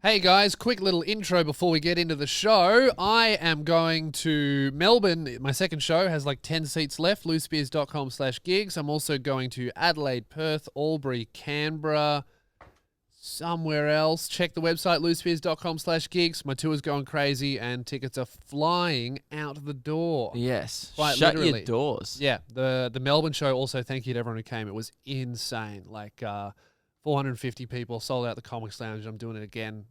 Hey guys, quick little intro before we get into the show. I am going to Melbourne. My second show has like 10 seats left, loosebeers.com/gigs. I'm also going to Adelaide, Perth, Albury, Canberra, somewhere else. Check the website, loosebeers.com/gigs. My tour's going crazy and tickets are flying out the door. Yes. Quite Shut literally. your doors. Yeah, the Melbourne show also, thank you to everyone who came. It was insane. 450 people, sold out the Comics Lounge. I'm doing it again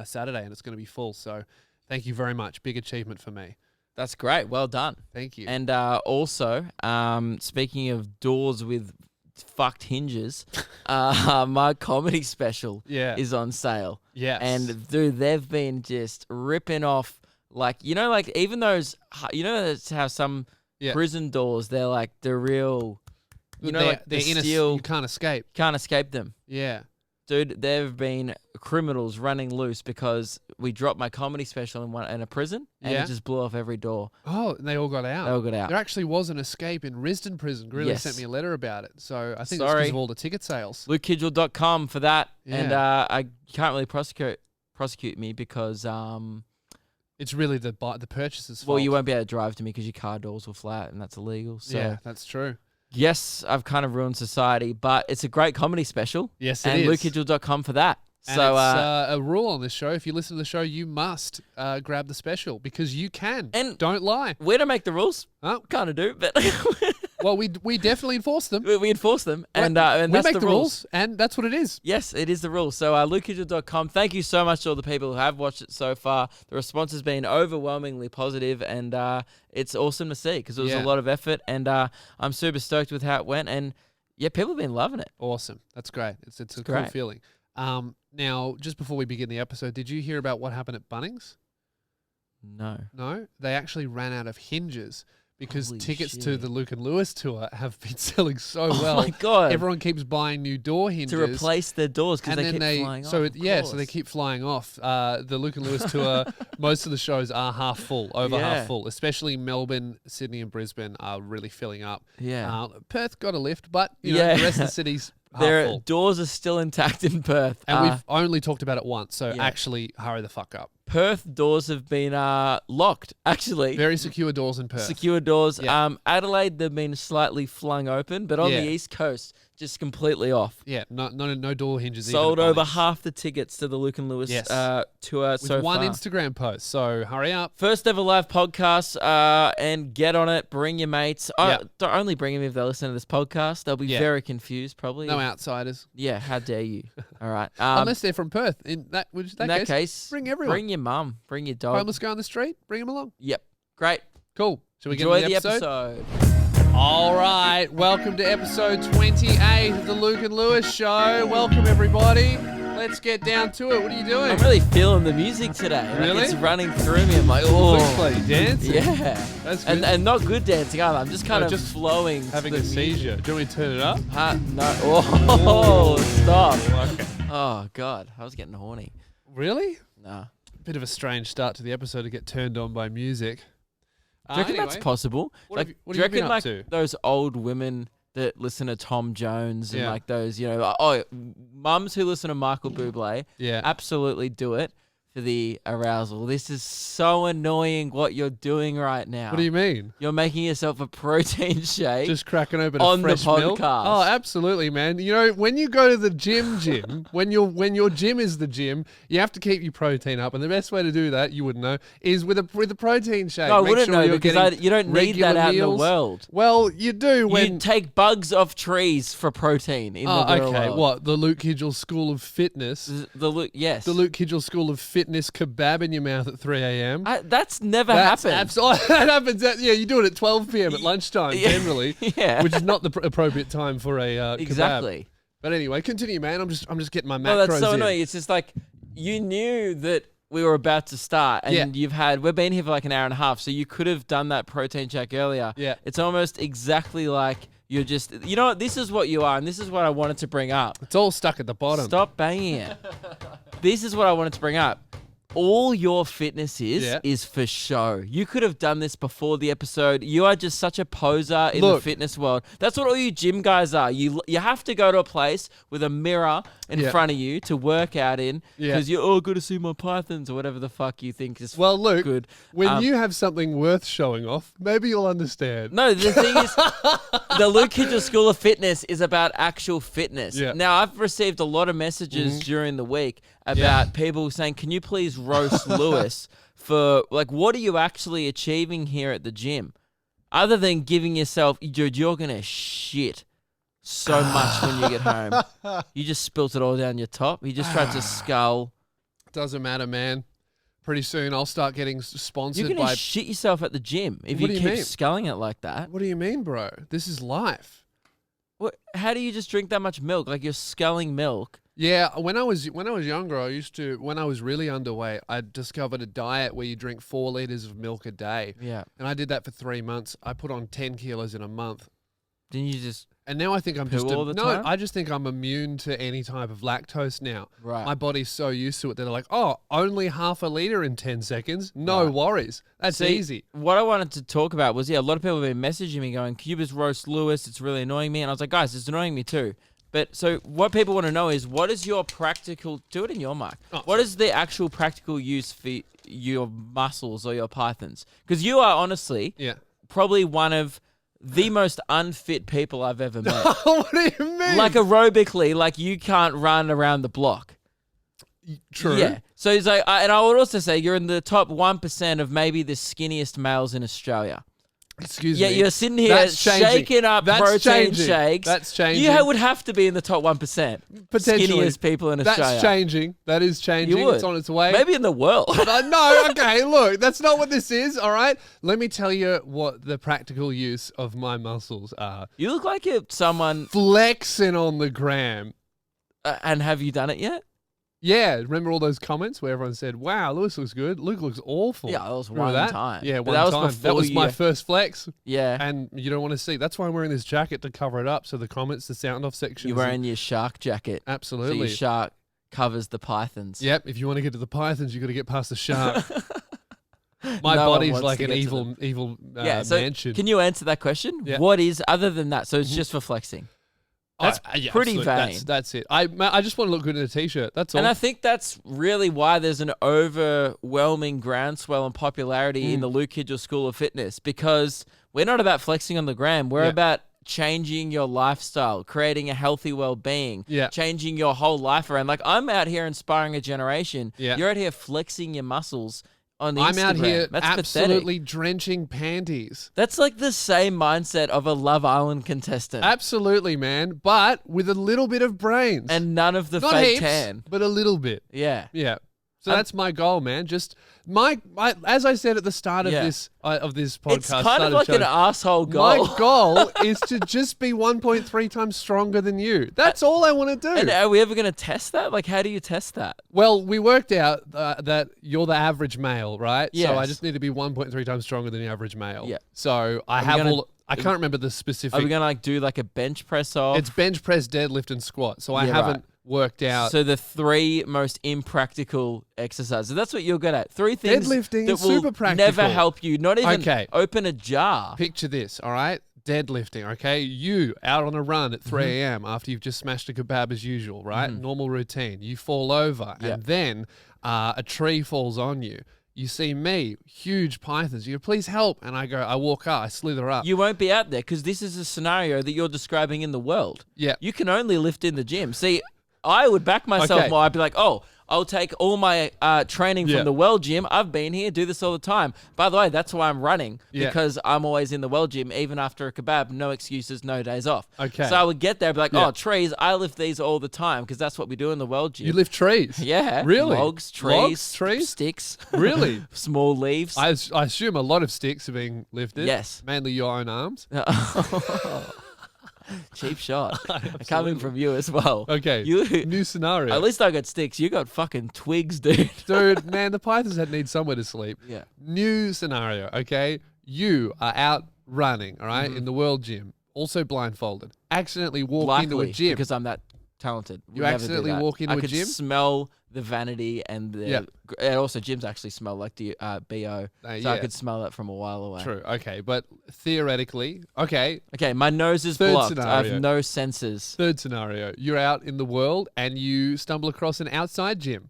Saturday, and it's going to be full. So thank you very much. Big achievement for me. That's great. Well done. Thank you. And also, speaking of doors with fucked hinges, my comedy special is on sale. Yes. And dude, they've been just ripping off, even those, that's how some prison doors, they're like the real... they're the in steel, you can't escape. Can't escape them. Yeah. Dude, there have been criminals running loose because we dropped my comedy special in a prison and it just blew off every door. Oh, and they all got out. They all got out. There actually was an escape in Risdon Prison. Grilly sent me a letter about it. So I think it's because of all the ticket sales. LukeKidgel.com for that. Yeah. And I can't really prosecute me because... it's really the purchaser's fault. Well, you won't be able to drive to me because your car doors were flat and that's illegal. So. Yeah, that's true. Yes, I've kind of ruined society, but it's a great comedy special. Yes, it is. And LukeKidgel.com for that. And so it's a rule on this show. If you listen to the show, you must grab the special because you can. And don't lie. We don't make the rules. Oh. Kind of do, but... Well, we definitely enforce them. We enforce them, and we that's make the rules, and that's what it is. Yes, it is the rules. So, LukeKidgel.com. Thank you so much to all the people who have watched it so far. The response has been overwhelmingly positive, and it's awesome to see because it was a lot of effort, and I'm super stoked with how it went, and people have been loving it. Awesome, that's great. It's a cool feeling. Now, just before we begin the episode, did you hear about what happened at Bunnings? No, they actually ran out of hinges. Because Holy tickets shit. to the Luke and Lewis tour have been selling so well. Oh my God. Everyone keeps buying new door hinges. To replace their doors because they keep flying off. So they keep flying off. The Luke and Lewis tour, most of the shows are half full, half full. Especially Melbourne, Sydney and Brisbane are really filling up. Yeah. Perth got a lift, but the rest of the city's half their full. doors are still intact in Perth. And we've only talked about it once, so actually hurry the fuck up. Perth doors have been locked, actually. Very secure doors in Perth. Secure doors. Yeah. Adelaide, they've been slightly flung open, but on the East Coast, just completely off. Yeah, no door hinges. Sold over half the tickets to the Luke and Lewis tour with so one far. Instagram post, so hurry up. First ever live podcast, and get on it. Bring your mates. Don't only bring them if they listen to this podcast. They'll be very confused, probably. No outsiders. Yeah, how dare you? All right. Unless they're from Perth. In that case, bring everyone. Bring your mum. Bring your dog. Homeless guy on the street, bring him along. Yep. Great. Cool. Shall we Enjoy get into the episode? episode. All right. Welcome to episode 28 of the Luke and Lewis show. Welcome, everybody. Let's get down to it. What are you doing? I'm really feeling the music today. Really? It's running through me. I'm like, oh. Luke's bloody dancing. Yeah. That's good. And not good dancing either. I'm just kind of just flowing. Having a seizure. Do you want me to turn it up? No. Oh, stop. Okay. Oh, God. I was getting horny. Really? Nah. Bit of a strange start to the episode to get turned on by music. Do you reckon that's possible? What have do you you reckon been up to? those old women that listen to Tom Jones and like those, mums who listen to Michael Bublé, absolutely do it for the arousal. This is so annoying what you're doing right now. What do you mean? You're making yourself a protein shake. Just cracking open on a fresh the podcast. milk? Oh, absolutely, man. You know, when you go to the gym, when your gym is the gym, you have to keep your protein up, and the best way to do that, you wouldn't know, is with a protein shake. No, I Make wouldn't sure know you're because getting you don't need that regular out in the meals. world. Well, you do when you take bugs off trees for protein in the real world. What, the Luke Kidgel School of Fitness? Yes. The Luke Kidgel School of Fitness kebab in your mouth at 3 a.m. That's never happened. That happens. You do it at 12 p.m. at lunchtime generally, which is not the appropriate time for a kebab. Exactly. But anyway, continue, man. I'm just getting my macros. No, that's so in. annoying. It's just like you knew that we were about to start, and we've been here for like an hour and a half, so you could have done that protein check earlier. Yeah. It's almost exactly like you're just, you know what? This is what you are, and this is what I wanted to bring up. It's all stuck at the bottom. Stop banging it. This is what I wanted to bring up. all your fitness is for show. You could have done this before the episode. You are just such a poser in the fitness world. That's what all you gym guys are. You have to go to a place with a mirror in front of you to work out in because you're good to see my pythons or whatever the fuck you think is Luke, good. When you have something worth showing off, maybe you'll understand. No, the thing is, the Luke Kidgel School of Fitness is about actual fitness. Yeah. Now, I've received a lot of messages during the week about people saying, can you please roast Lewis for, like, what are you actually achieving here at the gym? Other than giving yourself, dude, you're going to shit so much when you get home. You just spilt it all down your top. You just tried to scull. Doesn't matter, man. Pretty soon I'll start getting sponsored You're going to shit yourself at the gym if you keep sculling it like that. What do you mean, bro? This is life. What? How do you just drink that much milk? Like you're sculling milk. Yeah, when I was younger, when I was really underweight, I discovered a diet where you drink 4 liters of milk a day. Yeah. And I did that for 3 months. I put on 10 kilos in a month. Didn't you just And now I think I'm just all the time? I just think I'm immune to any type of lactose now. Right. My body's so used to it that they're like, oh, only half a liter in 10 seconds. No worries. That's easy. What I wanted to talk about was, a lot of people have been messaging me going, Cubas roast Lewis, it's really annoying me. And I was like, guys, it's annoying me too. But so what people want to know is, what is your practical, do it in your mic. What is the actual practical use for your muscles or your pythons? Because you are honestly probably one of the most unfit people I've ever met. What do you mean? Like aerobically, like you can't run around the block. True. Yeah. So it's like, and I would also say you're in the top 1% of maybe the skinniest males in Australia. Excuse me. Yeah, you're sitting here shaking up protein shakes. That's changing. You would have to be in the top 1%. Potentially. Skinniest people in Australia. That's changing. That is changing. You would. It's on its way. Maybe in the world. No, okay, look, that's not what this is, all right? Let me tell you what the practical use of my muscles are. You look like you're someone... Flexing on the gram. And have you done it yet? Yeah, remember all those comments where everyone said, wow, Lewis looks good. Luke looks awful. Yeah, that was remember one that? time. Yeah, but one time. That was my first flex. Yeah. And you don't want to see. That's why I'm wearing this jacket to cover it up. So the comments, the sound off section. You're wearing your shark jacket. Absolutely. So your shark covers the pythons. Yep. If you want to get to the pythons, you've got to get past the shark. My body's like an evil mansion. Can you answer that question? Yeah. What is, other than that, so it's just for flexing? That's pretty vain. That's it. I just want to look good in a t-shirt. That's all. And I think that's really why there's an overwhelming groundswell and popularity in the Luke Kidgel School of Fitness, because we're not about flexing on the gram. We're about changing your lifestyle, creating a healthy well-being, changing your whole life around. Like, I'm out here inspiring a generation. Yeah. You're out here flexing your muscles on the Instagram. I'm out here That's absolutely pathetic. drenching panties. That's like the same mindset of a Love Island contestant. Absolutely, man. But with a little bit of brains. And none of the Not fake heaps, tan. but a little bit. Yeah. Yeah. So that's my goal, man. Just as I said at the start of this podcast, it's kind of like an asshole goal. My goal is to just be 1.3 times stronger than you. That's all I want to do. And are we ever going to test that? Like, how do you test that? Well, we worked out that you're the average male, right? Yes. So I just need to be 1.3 times stronger than the average male. Yeah. So I can't remember the specific. Are we going to do like a bench press off? It's bench press, deadlift, and squat. So I haven't worked out. So the 3 most impractical exercises. That's what you're good at. 3 things Deadlifting that is will super practical. never help you. Not even open a jar. Picture this, all right? Deadlifting, okay? You out on a run at 3 a.m. after you've just smashed a kebab as usual, right? Normal routine. You fall over and then a tree falls on you. You see me, huge pythons. You go, please help. And I walk up, I slither up. You won't be out there because this is a scenario that you're describing in the world. Yeah. You can only lift in the gym. See, I would back myself more. I'd be like, oh, I'll take all my training from the Well Gym. I've been here, do this all the time. By the way, that's why I'm running, because I'm always in the Well Gym, even after a kebab. No excuses, no days off. Okay. So I would get there and be like, oh, trees, I lift these all the time because that's what we do in the Well Gym. You lift trees? Yeah. Really? Logs, trees, sticks. Really? Small leaves. I assume a lot of sticks are being lifted. Yes. Mainly your own arms. Cheap shot. Coming from you as well. Okay. New scenario. At least I got sticks. You got fucking twigs, dude. Dude, man, the pythons need somewhere to sleep. Yeah. New scenario, okay? You are out running, all right, in the World Gym, also blindfolded. Accidentally walk into a gym. because I'm that talented. Would You never do accidentally that. walk into I a could gym? smell the vanity and the. Yeah. And also, gyms actually smell like the BO. So I yeah. could smell that from a while away. True. Okay, but theoretically, okay. Okay, my nose is Third blocked. I scenario. have no senses. Third scenario: you're out in the world and you stumble across an outside gym,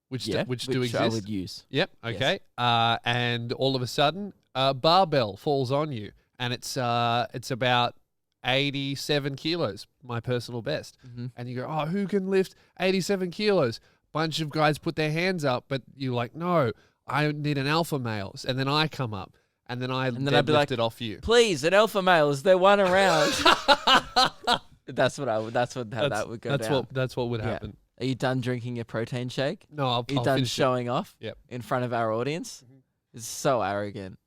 which do I exist. would use. Yep. Okay. And all of a sudden, a barbell falls on you, and it's about 87 kilos, my personal best. Mm-hmm. And you go, oh, who can lift 87 kilos? Bunch of guys put their hands up, but you're like, no, I need an alpha male. And then I come up, and then I And then I'd be like, deadlift it off you. Please, an alpha male, is there one around? That's how that would go down. That's what would Yeah. happen. Are you done drinking your protein shake? No, Are you I'll done finish it. showing off Yep. in front of our audience? It's so arrogant.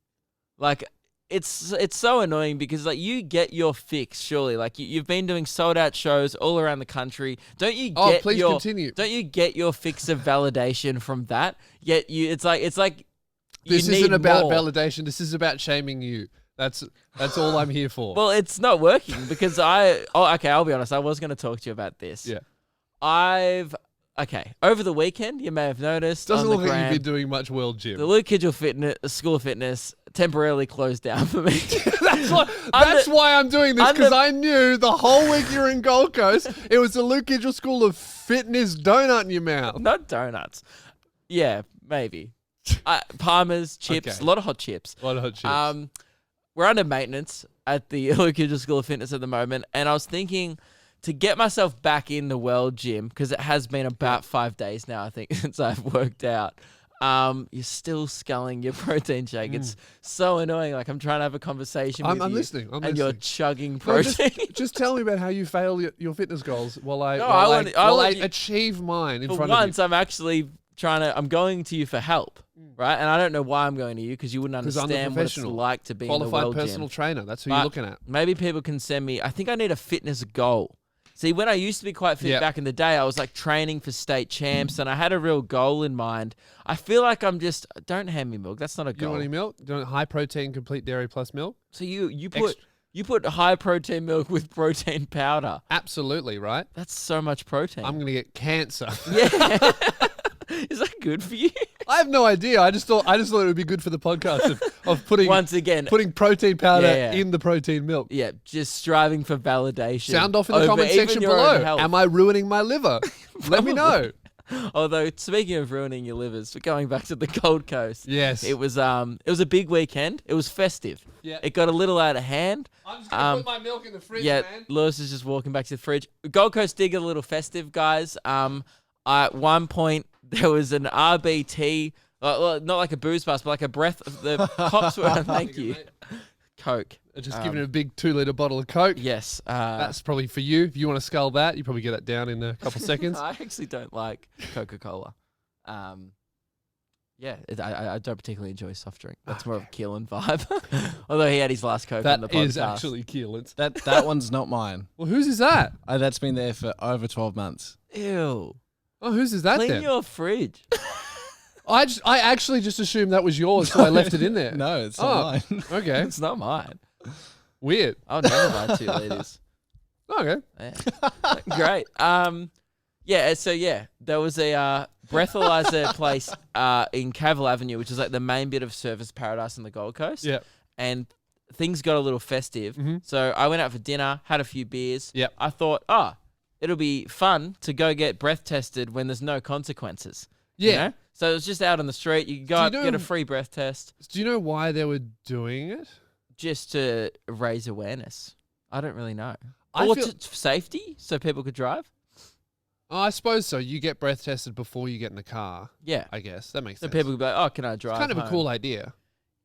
Like, it's so annoying because, like, you get your fix, surely. Like, you've been doing sold-out shows all around the country. Don't you get Oh, please continue. Don't you get your fix of validation from that? Yet it's like This you isn't need about more. validation. This is about shaming you. That's all I'm here for. Well, it's not working because I'll be honest. I was going to talk to you about this. Yeah. Over the weekend, you may have noticed Doesn't on the look like gram, you've been doing much World Gym. the Luke Kidgel School of Fitness temporarily closed down for me. That's why I'm doing this, because I knew the whole week you're in Gold Coast, it was the Luke Kidgel School of Fitness donut in your mouth. Not donuts. Yeah, maybe. Palmer's, chips, Okay. a lot of hot chips. A lot of hot chips. We're under maintenance at the Luke Kidgel School of Fitness at the moment, and I was thinking to get myself back in the World Gym, because it has been about 5 days now, I think, since I've worked out. You're still sculling your protein shake. It's so annoying. Like, I'm trying to have a conversation with you. I'm listening. and you're chugging No, protein. just tell me about how you fail your fitness goals while I achieve mine in For front once, of you. I'm actually I'm going to you for help, right? And I don't know why I'm going to you, because you wouldn't 'Cause I'm the understand what it's professional. like to be in the Qualified World personal Gym. trainer. That's who But you're looking at. Maybe people can send me. I think I need a fitness goal. See, when I used to be quite fit Yep. back in the day, I was like training for state champs, and I had a real goal in mind. I feel like I'm just don't hand me milk. That's not a Do you goal. want any milk? Do you want high protein, complete dairy plus milk? So you put high protein milk with protein powder. Absolutely, right? That's so much protein. I'm going to get cancer. Yeah. Is that good for you? I have no idea. I just thought it would be good for the podcast of putting Once again, putting protein powder Yeah. in the protein milk. yeah, just striving for validation. Sound off in the over comment even section your own below. health. Am I ruining my liver? Let me know. Although, speaking of ruining your livers, going back to the Gold Coast, Yes. it was a big weekend. It was festive. Yeah. It got a little out of hand. I'm just gonna put my milk in the fridge, Yeah, Lewis is just walking back to the fridge. Gold Coast did get a little festive, guys. At one point there was an RBT, well, not like a booze pass, but like a breath. The cops were thank you, Coke. Just giving it a big 2-liter bottle of Coke. Yes, That's probably for you. If you want to scull that, you probably get that down in a couple seconds. I actually don't like Coca-Cola. Yeah, I don't particularly enjoy soft drink. That's more of a Keelan vibe. Although he had his last Coke on the That podcast. is actually Keelan's. That one's not mine. Well, whose is that? That's been there for over 12 months. Ew. Oh, whose is that Clean then? your fridge. I actually just assumed that was yours, so I left it in there. No, it's not mine. Okay. It's not mine. Weird. I'll never buy 2 liters. Okay. Yeah. Great. There was a breathalyzer place in Cavill Avenue, which is like the main bit of Surfers Paradise on the Gold Coast. Yeah. And things got a little festive. Mhm. So I went out for dinner, had a few beers. Yep. I thought, it'll be fun to go get breath tested when there's no consequences. Yeah. You know? So it was just out on the street. You could go Do you up, know- get a free breath test Do you know why they were doing it? just to raise awareness. I don't really know. I Or feel- safety, so people could drive. Oh, I suppose so. You get breath tested before you get in the car. Yeah. I guess that makes So sense. people could be like, can I drive It's kind of a home? cool idea.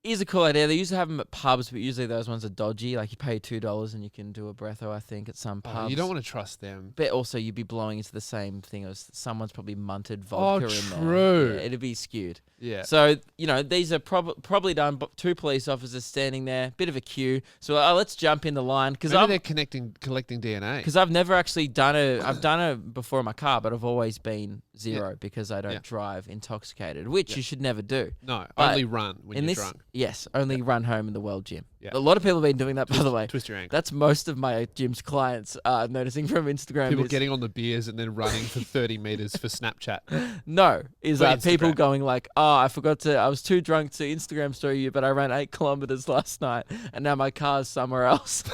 Is a cool idea. They used to have them at pubs, but usually those ones are dodgy. Like you pay $2 and you can do a breatho, I think, at some Oh, pubs. you don't want to trust them. But also you'd be blowing into the same thing as someone's probably munted vodka in there. true. Yeah, it'd be skewed. Yeah. So, these are probably done, but 2 police officers standing there, bit of a queue. So let's jump in the line. Because Maybe they're collecting DNA. Because I've never actually done I've done it before in my car, but I've always been zero because I don't drive intoxicated, which you should never do. No, But only run when in you're this drunk. Yes, only run home in the World Gym. Yeah. A lot of people have been doing that, by the way. Twist your ankle. That's most of my gym's clients noticing from Instagram. People is, getting on the beers and then running for 30 meters for Snapchat. no, is For people Instagram. going like, oh, I was too drunk to Instagram story you, but I ran 8 kilometers last night and now my car's somewhere else.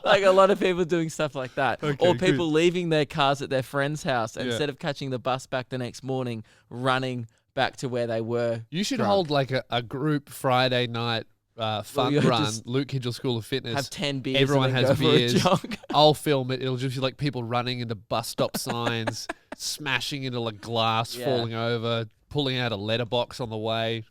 Like a lot of people doing stuff like that. Okay, or good. people leaving their cars at their friend's house and Yeah. instead of catching the bus back the next morning, running back to where they were. You should drunk. hold like a group Friday night fun you run, just Luke Hidgel School of Fitness. Have 10 beers Everyone and then has go for a beers. jog. I'll film it. It'll just be like people running into bus stop signs, smashing into like glass, Yeah. falling over, pulling out a letterbox on the way.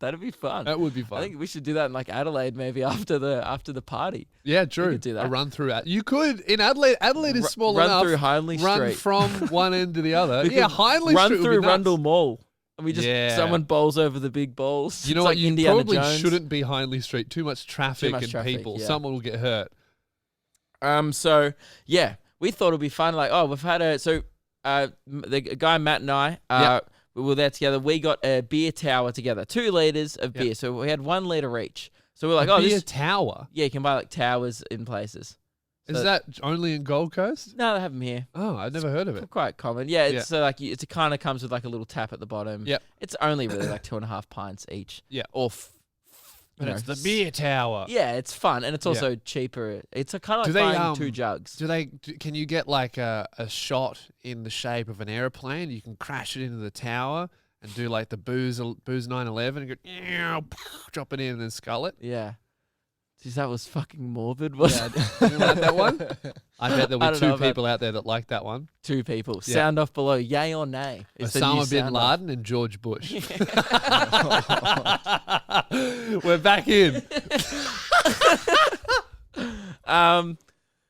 That'd be fun. That would be fun. I think we should do that in like Adelaide maybe after the party. Yeah, true. could do that. A run through. You could in Adelaide. Adelaide is small Run enough. through Hindley Run Street. from one end to the other. We Yeah, could Hindley run Street would through be nuts. Rundle Mall. And we just Yeah. someone bowls over the big balls. You know It's what? like You Indiana probably Jones. shouldn't be Hindley Street. Too much traffic much and traffic, people. yeah. Someone will get hurt. So yeah, we thought it'd be fun. Like, oh, we've had the guy Matt and I, Yep. we were there together. We got a beer tower together, 2 liters of Yep. beer. So we had 1 liter each. So we're like, A oh, beer this. tower. Yeah, you can buy like towers in places. Is So- that only in Gold Coast? No, they have them here. Oh, I'd never heard of it. Quite common. Yeah, it's Yeah. so like it kind of comes with like a little tap at the bottom. Yep. It's only really like 2.5 pints each. Yeah. Or But you it's know, the beer tower. Yeah, it's fun and it's Yeah. also cheaper. It's a kind of Do like they, buying 2 jugs. Can you get like a shot in the shape of an airplane? You can crash it into the tower and do like the booze 911 and go, "Eow," drop it in and then scull it. Yeah. Jeez, that was fucking morbid. Wasn't it? You like that one? I bet there'll I be don't know 2 about- people out there that like that one. 2 people. Yeah. Sound off below. Yay or nay? Is the new Osama bin sound off. Laden and George Bush. We're back in.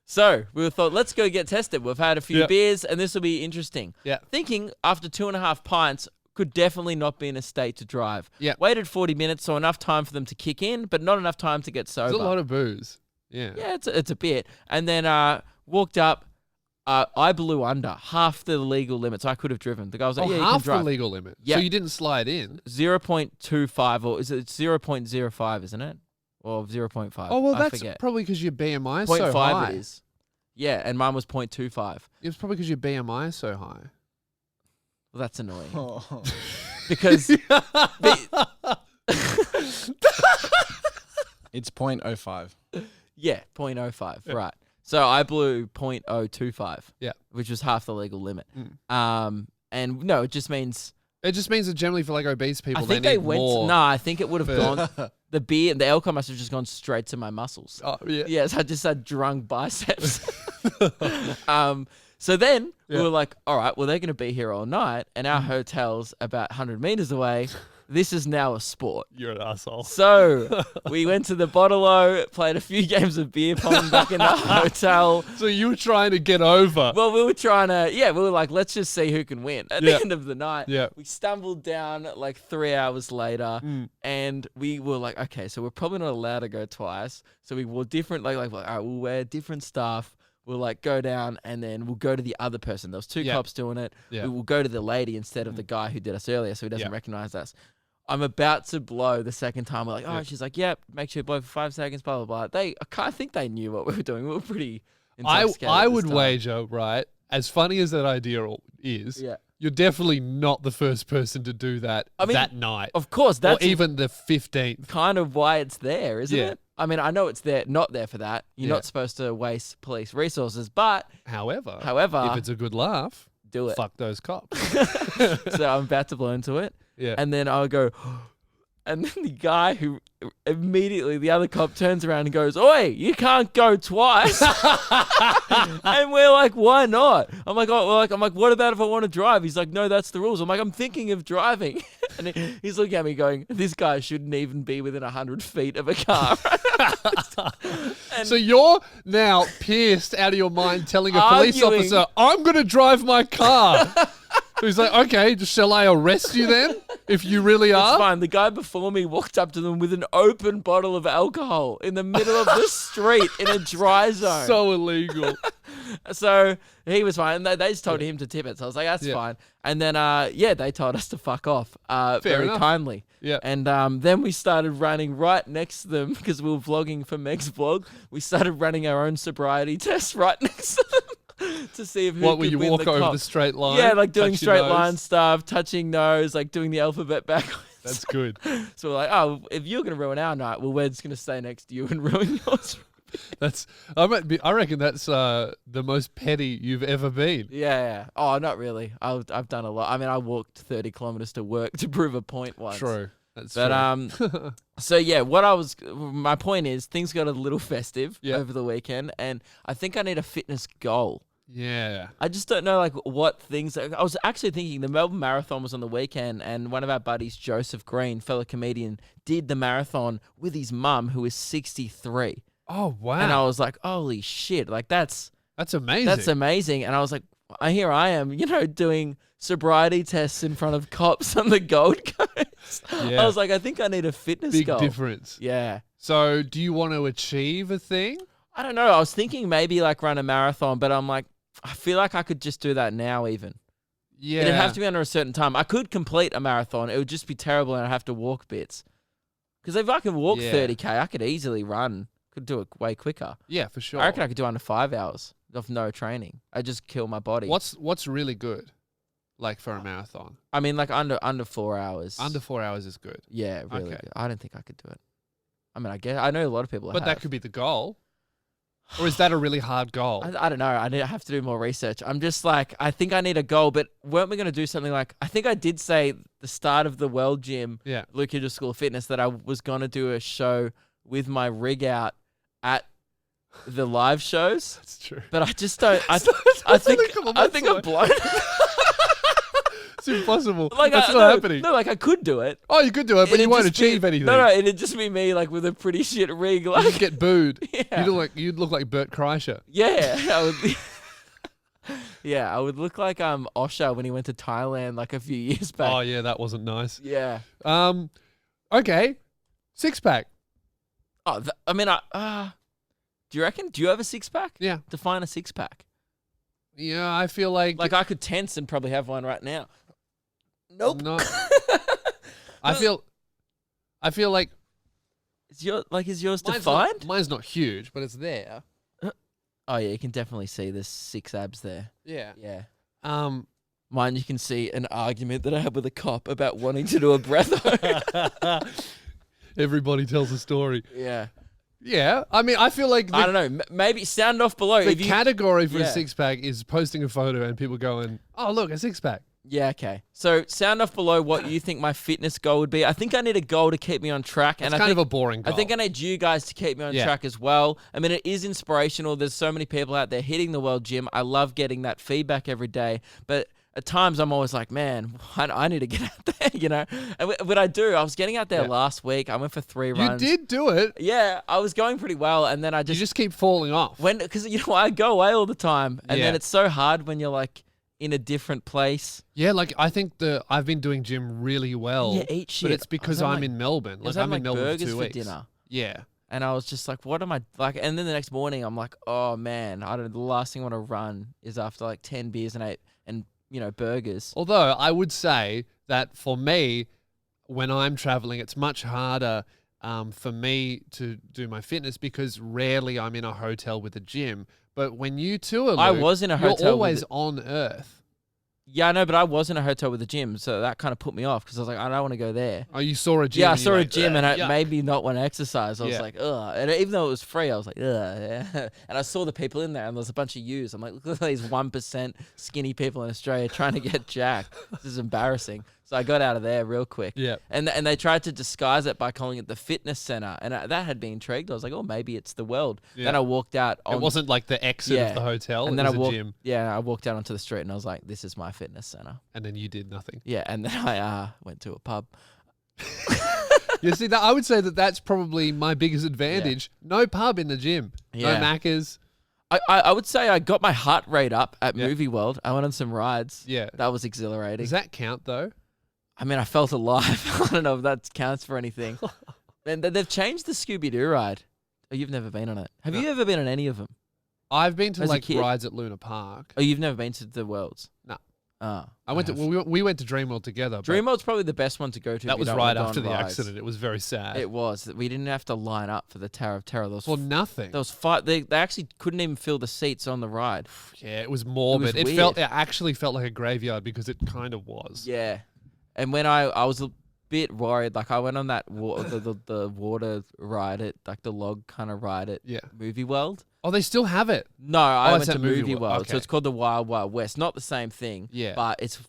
So we thought, let's go get tested. We've had a few Yep. beers, and this will be interesting. Yeah. Thinking after 2.5 pints, could definitely not be in a state to drive. Yep. Waited 40 minutes, so enough time for them to kick in, but not enough time to get sober. There's a lot of booze. Yeah. Yeah, it's a bit. And then walked up. I blew under half the legal limit, so I could have driven. The guy was like, Oh, "Yeah, you can half the drive." legal limit. Yeah. So you didn't slide in. 0.25, or is it 0.05? Isn't it? Or 0.5? Oh, well, I that's forget. probably because your BMI is so 0.5 high. it is. Yeah, and mine was 0.25. It was probably because your BMI is so high. Well, that's annoying Oh. because It's 0.05. yeah, 0.05. Right. So I blew 0.025. Yeah. Which was half the legal limit. Mm. And no, it just means It just means that generally for like obese people, I think they they need went. more. No, I think it would have for- gone. The beer and the alcohol must have just gone straight to my muscles. Oh, yeah. Yes, I just had drunk biceps. So then we Yeah. were like, all right, well, they're going to be here all night, and our hotel's about 100 meters away. This is now a sport. You're an asshole. So we went to the Bottle-O, played a few games of beer pong back in the hotel. So you were trying to get over. Well, we were trying to, we were like, let's just see who can win. At Yeah. the end of the night, Yeah. we stumbled down like 3 hours later, and we were like, okay, so we're probably not allowed to go twice. So we wore different, all right, we'll wear different stuff. We'll like go down, and then we'll go to the other person. There was 2 Yeah. cops doing it. Yeah. We will go to the lady instead of the guy who did us earlier, so he doesn't Yeah. recognize us. I'm about to blow the second time. We're like, oh, Yeah. she's like, yep, make sure you blow for 5 seconds, blah, blah, blah. I think they knew what we were doing. We were pretty intoxicated I at this would time. wager, right? As funny as that idea is, Yeah. you're definitely not the first person to do that I mean, that night. Of course, that's or even the 15th. kind of why it's there, isn't Yeah. it? I mean, I know it's there, not there for that. You're Yeah. not supposed to waste police resources, but However, However- if it's a good laugh, do it. fuck those cops. So I'm about to blow into it. Yeah. And then I'll go, and then the guy who immediately, the other cop turns around and goes, oi, you can't go twice. And we're like, why not? I'm like, what about if I want to drive? He's like, no, that's the rules. I'm like, I'm thinking of driving. And he's looking at me going, this guy shouldn't even be within 100 feet of a car. So you're now pierced out of your mind telling a police Arguing. officer, I'm going to drive my car. He's like, okay, shall I arrest you then? If you really It's are, fine. The guy before me walked up to them with an open bottle of alcohol in the middle of the street in a dry zone. so illegal. So he was fine. They just told him to tip it. So I was like, that's fine. And then, they told us to fuck off very enough. kindly. Yeah. And then we started running right next to them because we were vlogging for Meg's vlog. We started running our own sobriety test right next to them to see if who What, could will you win walk the over cop. the straight line? Yeah, like doing touch your straight nose? line stuff, touching nose, like doing the alphabet backwards. That's good. So we're like, oh, if you're going to ruin our night, well, we're just going to stay next to you and ruin yours. I reckon that's the most petty you've ever been. Yeah. Oh, not really. I've done a lot. I mean, I walked 30 kilometers to work to prove a point once. True. That's But true. so yeah, my point is things got a little festive over the weekend, and I think I need a fitness goal. Yeah. I just don't know like what things. I was actually thinking the Melbourne Marathon was on the weekend, and one of our buddies, Joseph Green, fellow comedian, did the marathon with his mum, who is 63. Oh wow. And I was like, holy shit, like that's amazing. That's amazing. And I was like, here I am, doing sobriety tests in front of cops on the Gold Coast. Yeah. I was like, I think I need a fitness Big goal. difference. Yeah. So, do you want to achieve a thing? I don't know. I was thinking maybe like run a marathon, but I'm like, I feel like I could just do that now even. Yeah. It'd have to be under a certain time. I could complete a marathon. It would just be terrible and I'd have to walk bits. Because if I can walk 30K, I could easily run. Could do it way quicker. Yeah, for sure. I reckon I could do under 5 hours of no training. I just kill my body. What's really good, like for a marathon? I mean, like under 4 hours. Under 4 hours is good. Yeah, really Okay. good. I don't think I could do it. I mean, I know a lot of people But have. that could be the goal. Or is that a really hard goal? I don't know. I have to do more research. I'm just like, I think I need a goal, but weren't we going to do something like, I think I did say the start of the World Gym, Yeah. Luke Hidges School of Fitness, that I was going to do a show with my rig out at the live shows. That's true. But I just don't. I That's think only a couple I months think away. I'm blown. It's impossible. Like, That's no, not happening. No, like I could do it. Oh, you could do it, but you It'd won't just be- achieve anything. No, it'd just be me like with a pretty shit rig. You Like, just get booed. Yeah. You'd look like Bert Kreischer. yeah, I would. Yeah, I would look like Osher when he went to Thailand like a few years back. Oh yeah, that wasn't nice. Yeah. Okay, 6-pack. Oh, I mean, do you reckon? Do you have a 6-pack? Yeah, Define a 6-pack. yeah. I feel like Like I could tense and probably have one right now. Nope. No. I feel like Is yours mine's defined? mine's not huge, but it's there. Oh yeah, you can definitely see the 6 abs there. Yeah. Yeah. Um. Mine, you can see an argument that I had with a cop about wanting to do a breath hold. Everybody tells a story. Yeah. Yeah. I mean, I feel like I don't know. Maybe sound off below. the if you, category for a Yeah. 6-pack is posting a photo and people going, "Oh, look, a 6-pack." Yeah, okay. So sound off below what you think my fitness goal would be. I think I need a goal to keep me on track. It's And kind of a boring goal. I think I need you guys to keep me on Yeah. track as well. I mean, it is inspirational. There's so many people out there hitting the World Gym. I love getting that feedback every day. But at times I'm always like, man, I need to get out there, you know? And what I do, I was getting out there Yeah. last week. I went for 3 you runs. did do it. Yeah, I was going pretty well. And then I You just, just keep falling off. because, I go away all the time. And then Yeah. it's so hard when you're like in a different place. Yeah, like I think I've been doing gym really well. Yeah, eat shit. But it's because I was I'm having, in Melbourne. I was Like I'm having in Melbourne burgers for 2 for weeks. dinner. Yeah. And I was just like, what am I like? And then the next morning, I'm like, oh man, the last thing I want to run is after like 10 beers and 8 and burgers. Although I would say that for me, when I'm traveling, it's much harder for me to do my fitness because rarely I'm in a hotel with a gym. But when you tour, Luke, I was in a hotel. you're always on Earth. Yeah, I know, but I was in a hotel with a gym, so that kind of put me off because I was like, I don't want to go there. Oh, you saw a gym? Yeah, I and you saw were a like, gym and it "Yuck." made me not want to exercise. I was Yeah. like, ugh. And even though it was free, I was like, ugh. Yeah. And I saw the people in there and there's a bunch of yous. I'm like, look at these 1% skinny people in Australia trying to get jacked. This is embarrassing. So I got out of there real quick. Yeah. And they tried to disguise it by calling it the fitness center. And that had me intrigued. I was like, oh, maybe it's the World. Yeah. Then I walked out. It wasn't like the exit Yeah. of the hotel. And it then was I a walked. gym. Yeah, I walked out onto the street and I was like, this is my fitness center. And then you did nothing. Yeah, and then I went to a pub. You see, that I would say that that's probably my biggest advantage. No pub in the gym. Yeah. No Maccas. I would say I got my heart rate up at Yeah. Movie World. I went on some rides. Yeah. That was exhilarating. Does that count though? I mean, I felt alive. I don't know if that counts for anything. And they've changed the Scooby-Doo ride. Oh, you've never been on it. Have you ever been on any of them? I've been to As a like kid? rides at Luna Park. Oh, you've never been to the Worlds? No. Oh, I went to we went to Dreamworld together. but Dreamworld's probably the best one to go to. That if you was don't right wanna go after on the rides. accident. It was very sad. It was. We didn't have to line up for the Tower of Terror. For nothing. There was five. They actually couldn't even fill the seats on the ride. Yeah, it was morbid. It was It actually felt like a graveyard because it kind of was. Yeah, and when I was a bit worried, like I went on that the water ride at like the log kind of ride at Yeah. Movie World. Oh, they still have it. No, I went it's to at Movie Movie World. World, Okay. so it's called the Wild Wild West. Not the same thing. Yeah. but it's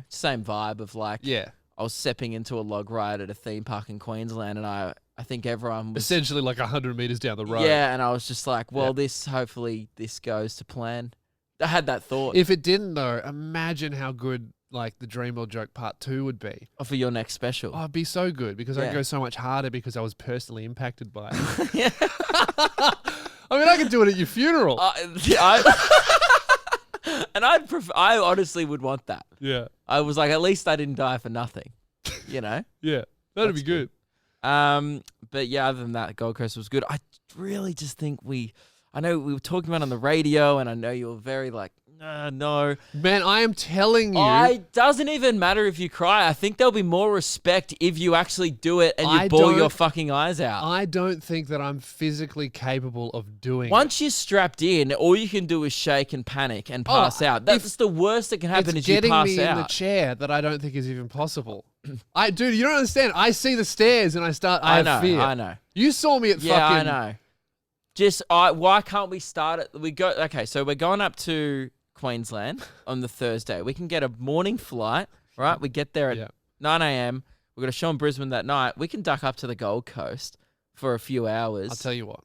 same vibe of like Yeah. I was stepping into a log ride at a theme park in Queensland, and I think everyone was Essentially like 100 meters down the road. yeah, and I was just like, well, Yeah. hopefully this goes to plan. I had that thought. If it didn't though, imagine how good like the Dreamworld Joke Part 2 would be. for your next special. Oh, it'd be so good because Yeah. I'd go so much harder because I was personally impacted by it. Yeah. I mean, I could do it at your funeral. And I honestly would want that. yeah. I was like, at least I didn't die for nothing, you know? Yeah. That'd That's be good. But yeah, other than that, Gold Coast was good. I really just think I know we were talking about it on the radio, and I know you were very like, no. Man, I am telling you. It doesn't even matter if you cry. I think there'll be more respect if you actually do it and you I bawl your don't- fucking eyes out. I don't think that I'm physically capable of doing it. Once you're strapped in, all you can do is shake and panic and pass out. That's the worst that can happen It's is you getting pass me in the out. chair that I don't think is even possible. Dude, you don't understand. I see the stairs and I have fear. I know. You saw me at Yeah, fucking. I know. Just why can't we start it? Okay, so we're going up to Queensland on the Thursday. We can get a morning flight, right? We get there at Yeah. 9 a.m. We're going to show in Brisbane that night. We can duck up to the Gold Coast for a few hours. I'll tell you what.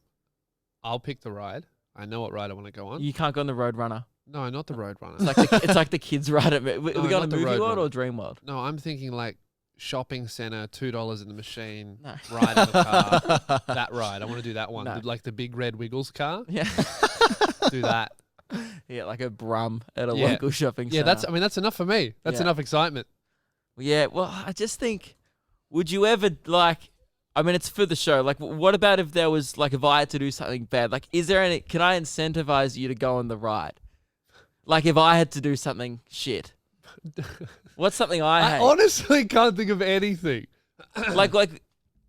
I'll pick the ride. I know what ride I want to go on. You can't go on the Roadrunner. No, not the Roadrunner. It's like the kids ride it. We No, going not to the Movie World Roadrunner. or Dream World? No, I'm thinking like shopping center, $2 in the machine, No. ride in the car. That ride. I want to do that one. No. Like the big red Wiggles car. Yeah. Do that. Yeah, like a brum at a Yeah. local shopping Yeah, centre. that's enough for me. That's Yeah. enough excitement. Yeah, well, I just think, would you ever, like, I mean, it's for the show. Like, what about if there was, like, if I had to do something bad? Like, can I incentivize you to go on the ride? Like, if I had to do something shit. What's something I I hate? honestly can't think of anything. like,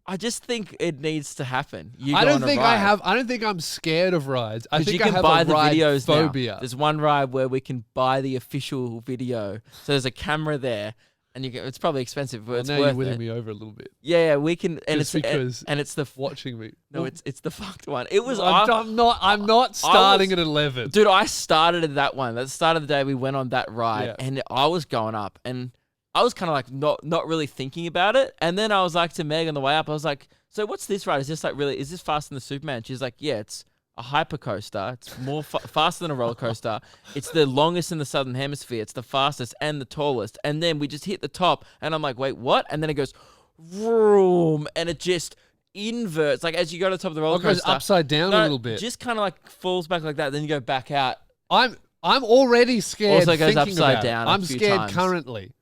I just think it needs to happen. You I go don't on a think ride. I don't think I'm scared of rides. I 'Cause think you I can have buy a the ride videos phobia. now. There's one ride where we can buy the official video. So there's a camera there, and it's probably expensive, but it's now worth you're winning it. me over a little bit. Yeah, we can, and Just it's because and it's the watching me. no, it's the fucked one. It was I'm not starting at 11. dude. I started at that one. At the start of the day, we went on that ride, Yeah. and I was going up, and I was kind of like not really thinking about it. And then I was like to Meg on the way up, I was like, "So what's this ride? Is this is this faster than the Superman?" She's like, "Yeah, it's a hyper coaster. It's more faster than a roller coaster. It's the longest in the Southern Hemisphere. It's the fastest and the tallest." And then we just hit the top, and I'm like, "Wait, what?" And then it goes, vroom, and it just inverts. Like as you go to the top of the roller It goes coaster, upside down a little bit. just kind of like falls back like that. Then you go back out. I'm already scared. Also goes thinking upside about it. down a I'm few scared times. currently.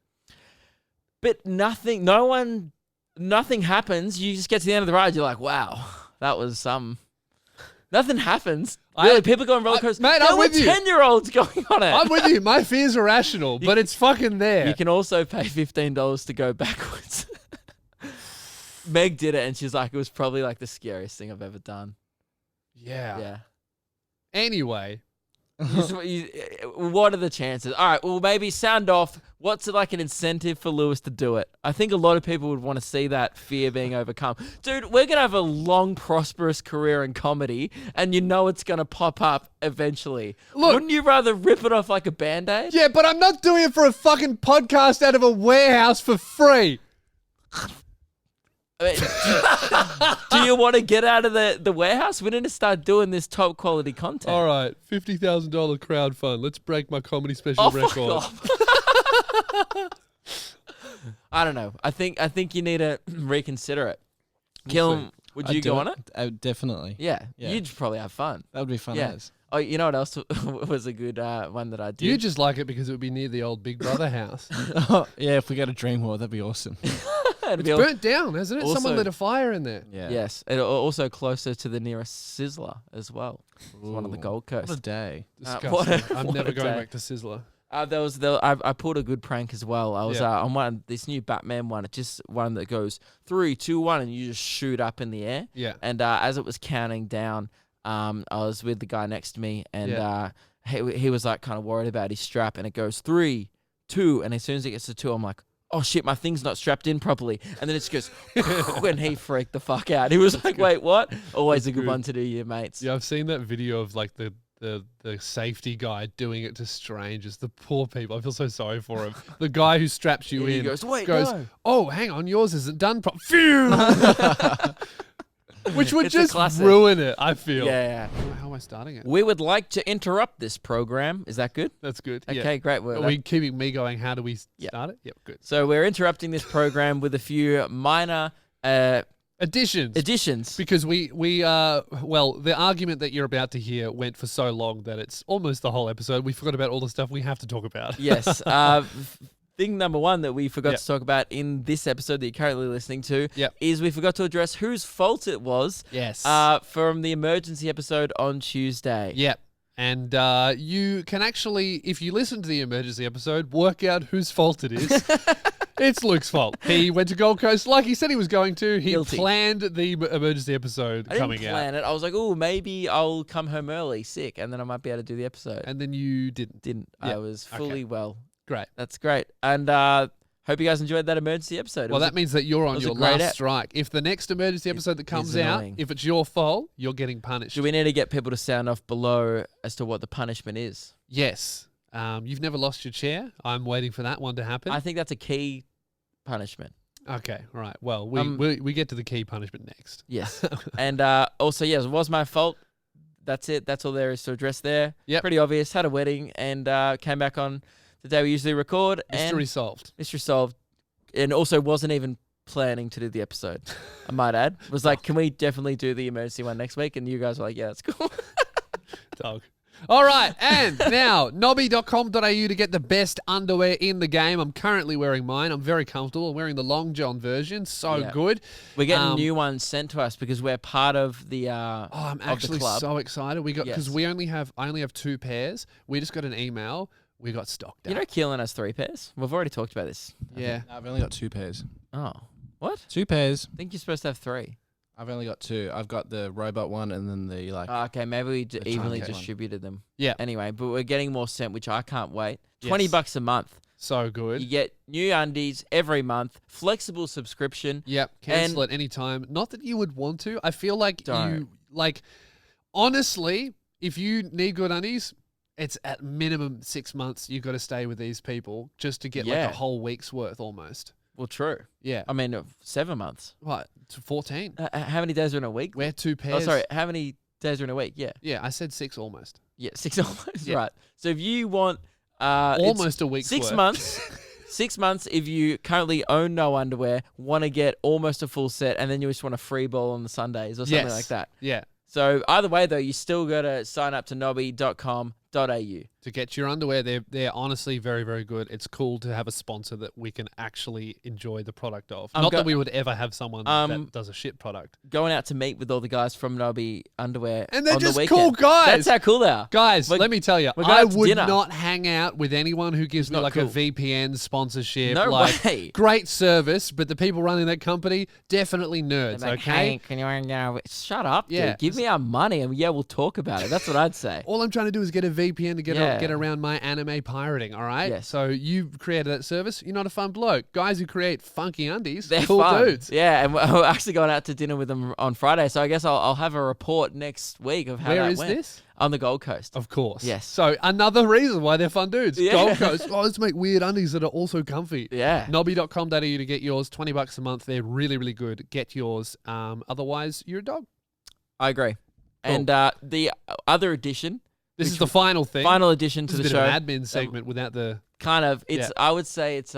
But nothing happens. You just get to the end of the ride. You're like, wow, that was some. Nothing happens. Really, people go on roller coasters. mate, there I'm were with you. 10-year-olds going on it. I'm with you. My fears are rational, but it's fucking there. You can also pay $15 to go backwards. Meg did it, and she's like, it was probably like the scariest thing I've ever done. Yeah. Yeah. Anyway, What are the chances? All right, well, maybe sound off. What's like an incentive for Lewis to do it? I think a lot of people would want to see that fear being overcome. Dude, we're going to have a long, prosperous career in comedy, and you know it's going to pop up eventually. Look- Wouldn't you rather rip it off like a Band-Aid? yeah, but I'm not doing it for a fucking podcast out of a warehouse for free. I mean, do you want to get out of the warehouse? We need to start doing this top quality content. All right, $50,000 crowd fund. Let's break my comedy special Oh, fuck record. off. I don't know. I think you need to reconsider it. Killam, would I'd you do go on it? Definitely. Yeah. Yeah. You'd probably have fun. That would be fun Yeah. as. Oh, you know what else was a good one that I did? You just like it because it would be near the old Big Brother house. Yeah, if we go to Dream World, that'd be awesome. It'd It's be burnt down, hasn't it? Also- Someone lit a fire in there. Yeah. Yes, and also closer to the nearest Sizzler as well. It's one on the Ooh, Gold Coast. What a day. Disgusting. what a- I'm what never a going day. back to Sizzler. I pulled a good prank as well. I was Yeah. on this new Batman one. It's just one that goes 3, 2, 1, and you just shoot up in the air. Yeah. And as it was counting down, I was with the guy next to me, and Yeah. he was like kind of worried about his strap, and it goes 3, 2, and as soon as it gets to 2, I'm like, oh shit, my thing's not strapped in properly, and then it just goes, and he freaked the fuck out. He was like, wait, what? Always That's a good good. one to do, your mates. Yeah, I've seen that video of like the safety guy doing it to strangers. The poor people. I feel so sorry for him. The guy who straps you And he in goes, wait, goes, no. oh, hang on, yours isn't done Phew! Which would It's a just classic. ruin it, I feel. Yeah. How am I starting it? We would like to interrupt this program. Is that good? That's good. Okay, Yeah. great. Are we keeping me going? How do we Yeah. start it? Yep, good. So we're interrupting this program with a few minor Additions. additions. Because the argument that you're about to hear went for so long that it's almost the whole episode. We forgot about all the stuff we have to talk about. Yes. Thing number one that we forgot Yep. to talk about in this episode that you're currently listening to Yep. is we forgot to address whose fault it was Yes. from the emergency episode on Tuesday. Yep. And you can actually, if you listen to the emergency episode, work out whose fault it is. It's Luke's fault. He went to Gold Coast like he said he was going to. He Guilty. planned the emergency episode I didn't coming out. plan it. I was like, oh, maybe I'll come home early, sick, and then I might be able to do the episode. And then you didn't. Didn't. Yeah. I was Okay. fully well. Great. That's great. And hope you guys enjoyed that emergency episode. It Well, was that means that you're on was a your great last ep. strike. If the next emergency episode that comes out, annoying. if it's your fault, you're getting punished. Do we need to get people to sound off below as to what the punishment is? Yes. You've never lost your chair. I'm waiting for that one to happen. I think that's a key punishment. Okay, all right. Well, we get to the key punishment next. Yes. And also, yes, it was my fault. That's it. That's all there is to address there. Yep. Pretty obvious. Had a wedding and came back on the day we usually record. Mystery solved. Mystery solved. And also wasn't even planning to do the episode, I might add. Was like, can we definitely do the emergency one next week? And you guys were like, yeah, that's cool. Dog. All right, and now nobby.com.au to get the best underwear in the game. I'm currently wearing mine. I'm very comfortable. I'm wearing the Long John version. So Yeah. good. We're getting new ones sent to us because we're part of the I'm of actually the club. so excited. We got because Yes. I only have 2 pairs. We just got an email. We got stocked You out. know, Keelan has 3 pairs. We've already talked about this. Yeah. I've only got 2 pairs. Oh, what? 2 pairs. I think you're supposed to have 3. I've only got 2. I've got the robot one and then the like. Okay, maybe we The evenly Target one. distributed them. Yeah. Anyway, but we're getting more sent, which I can't wait. Yes. $20 a month. So good. You get new undies every month, flexible subscription. Yep. Cancel at any time. Not that you would want to. I feel like Don't. honestly, if you need good undies, it's at minimum 6 months you've got to stay with these people just to get like Yeah. a whole week's worth almost. Well, true. Yeah. I mean, 7 months. What? 14. How many days are in a week? Wear 2 pairs. Oh, sorry. How many days are in a week? Yeah. Yeah, I said 6 almost. Yeah, 6 almost. Yeah. Right. So if you want it's Almost a week's 6 worth. months. 6 months if you currently own no underwear, want to get almost a full set, and then you just want a free ball on the Sundays or something Yes. like that. Yeah. So either way, though, you still got to sign up to nobby.com.au. To get your underwear, they're honestly very, very good. It's cool to have a sponsor that we can actually enjoy the product of. I'm Not go- that we would ever have someone that does a shit product. Going out to meet with all the guys from Nobby Underwear And they're on just the cool weekend. guys. That's how cool they are. Guys, We're- let me tell you, we're going I out to would dinner. not hang out with anyone who gives me not like cool. a VPN sponsorship. No like, way. Great service, but the people running that company, definitely nerds, They're like, okay? hey, can you shut up, dude. Yeah. Give me our money and yeah, we'll talk about it. That's what I'd say. All I'm trying to do is get a VPN to Yeah. get around my anime pirating, all right? Yes. So you created that service. You're not a fun bloke. Guys who create funky undies, They're cool fun. dudes. Yeah, and we're actually going out to dinner with them on Friday. So I guess I'll have a report next week of how Where that is went. this? On the Gold Coast. Of course. Yes. So another reason why they're fun dudes. Yeah. Gold Coast. Oh, let's make weird undies that are also comfy. Yeah. Nobby.com.au to get yours. $20 a month. They're really, really good. Get yours. Otherwise, you're a dog. I agree. Cool. And the other addition, This is the final thing. final addition This to is the a bit show. of an admin segment without the... Kind of. It's. Yeah. I would say it's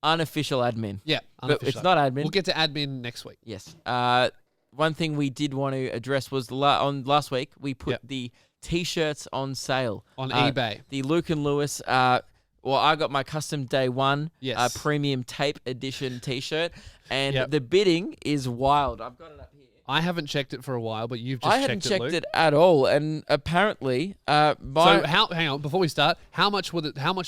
unofficial admin. Yeah. But it's unofficial. not admin. We'll get to admin next week. Yes. One thing we did want to address was on last week we put Yep. the T-shirts on sale on eBay. The Luke and Lewis. I got my custom day one premium tape edition T-shirt, and the bidding is wild. I've got it up here. I haven't checked it for a while, but you've just I checked hadn't it, checked Luke. it at all, and apparently, So hang on, before we start, how much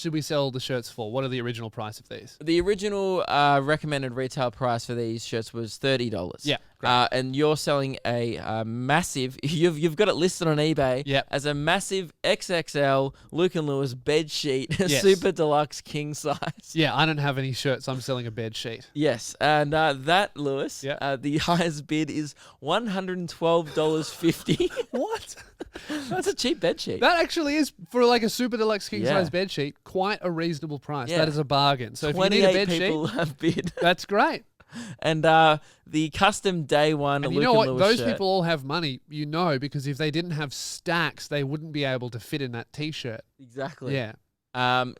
did we sell the shirts for? What are the original price of these? the original recommended retail price for these shirts was $30. Yeah, great. And you're selling a massive. You've got it listed on eBay as a massive XXL Luke and Lewis bed sheet, super deluxe king size. Yeah, I don't have any shirts. I'm selling a bed sheet. Yes, and that, Lewis, the highest bid is $112.50. What? That's a cheap bed sheet. That actually is, for like a super deluxe king size bed sheet, quite a reasonable price. That is a bargain. So if you need a bed people sheet, have bid. that's great. And the custom day one. And Luke you know what? and Lewis Those shirt, people all have money, because if they didn't have stacks, they wouldn't be able to fit in that T-shirt. exactly. Yeah.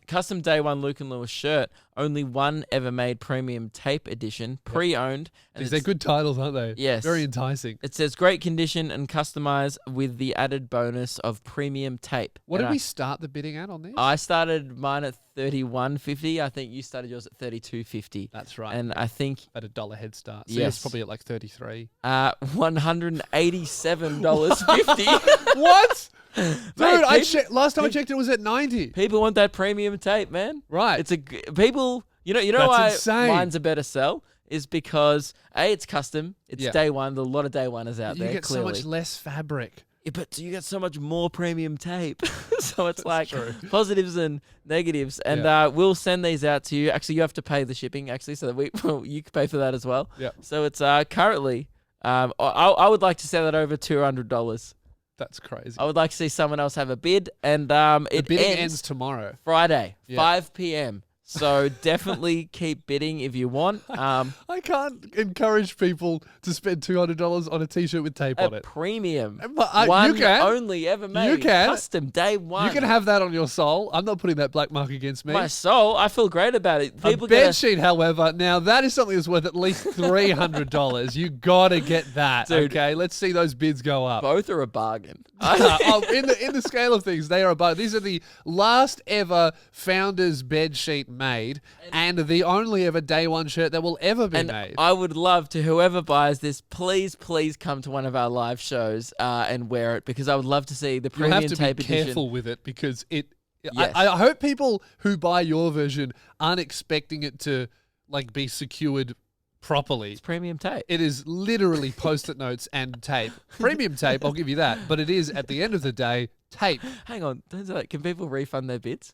Custom day one Luke and Lewis shirt. Only one ever made premium tape edition, pre-owned. And They're good titles, aren't they? Yes. Very enticing. It says great condition and customized with the added bonus of premium tape. What And did we start the bidding at on this? I started mine at $31.50. I think you started yours at $32.50. That's right. And I think at $1 head start. So Yes. it's probably at like 33. $187.50. What? Dude, Mate, last time I checked it was at 90. people want that premium tape, man. Right. It's people. You know That's why insane. mine's a better sell is because it's custom. It's Yeah. day one. There's a lot of day oneers out You there. get clearly. so much less fabric. Yeah, but you get so much more premium tape. So it's like true. positives and negatives. And we'll send these out to you. Actually, you have to pay the shipping, actually, so that you can pay for that as well. Yeah. So it's currently, I would like to sell it over $200. That's crazy. I would like to see someone else have a bid. And the it bidding ends ends tomorrow. Friday, Yeah. 5 p.m. So definitely keep bidding if you want. I can't encourage people to spend $200 on a T-shirt with tape on A it. premium. But, one you can. only ever made. You can. Custom day one. You can have that on your soul. I'm not putting that black mark against me. my soul. I feel great about it. A People bed get sheet, however, now that is something that's worth at least $300. You gotta get that. Dude. Okay, let's see those bids go up. both are a bargain. In the scale of things, they are above. These are the last ever founders bed sheet made, and the only ever day one shirt that will ever be And made. I would love to, whoever buys this, please come to one of our live shows and wear it because I would love to see the You premium have to tape be edition. careful with it because it. Yes. I hope people who buy your version aren't expecting it to like be secured properly. It's premium tape. It is literally post-it notes and tape. Premium tape, I'll give you that. But it is, at the end of the day, tape. Hang on, can people refund their bids?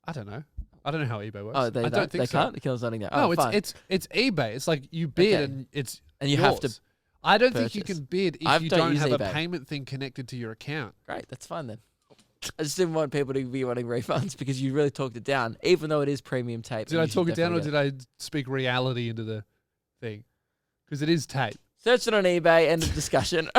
I don't know. I don't know how eBay works. Oh, they I don't think they so. can't. Kills nothing now. No, Oh, fine. it's eBay. It's like you bid Okay. and it's And you yours. have to I don't think you purchase. can bid if I you don't don't use have a eBay. payment thing connected to your account. Great, that's fine then. I just didn't want people to be wanting refunds because you really talked it down, even though it is premium tape. Did I talk it down or did I speak reality into the thing? Because it is tape. Search it on eBay, end of discussion.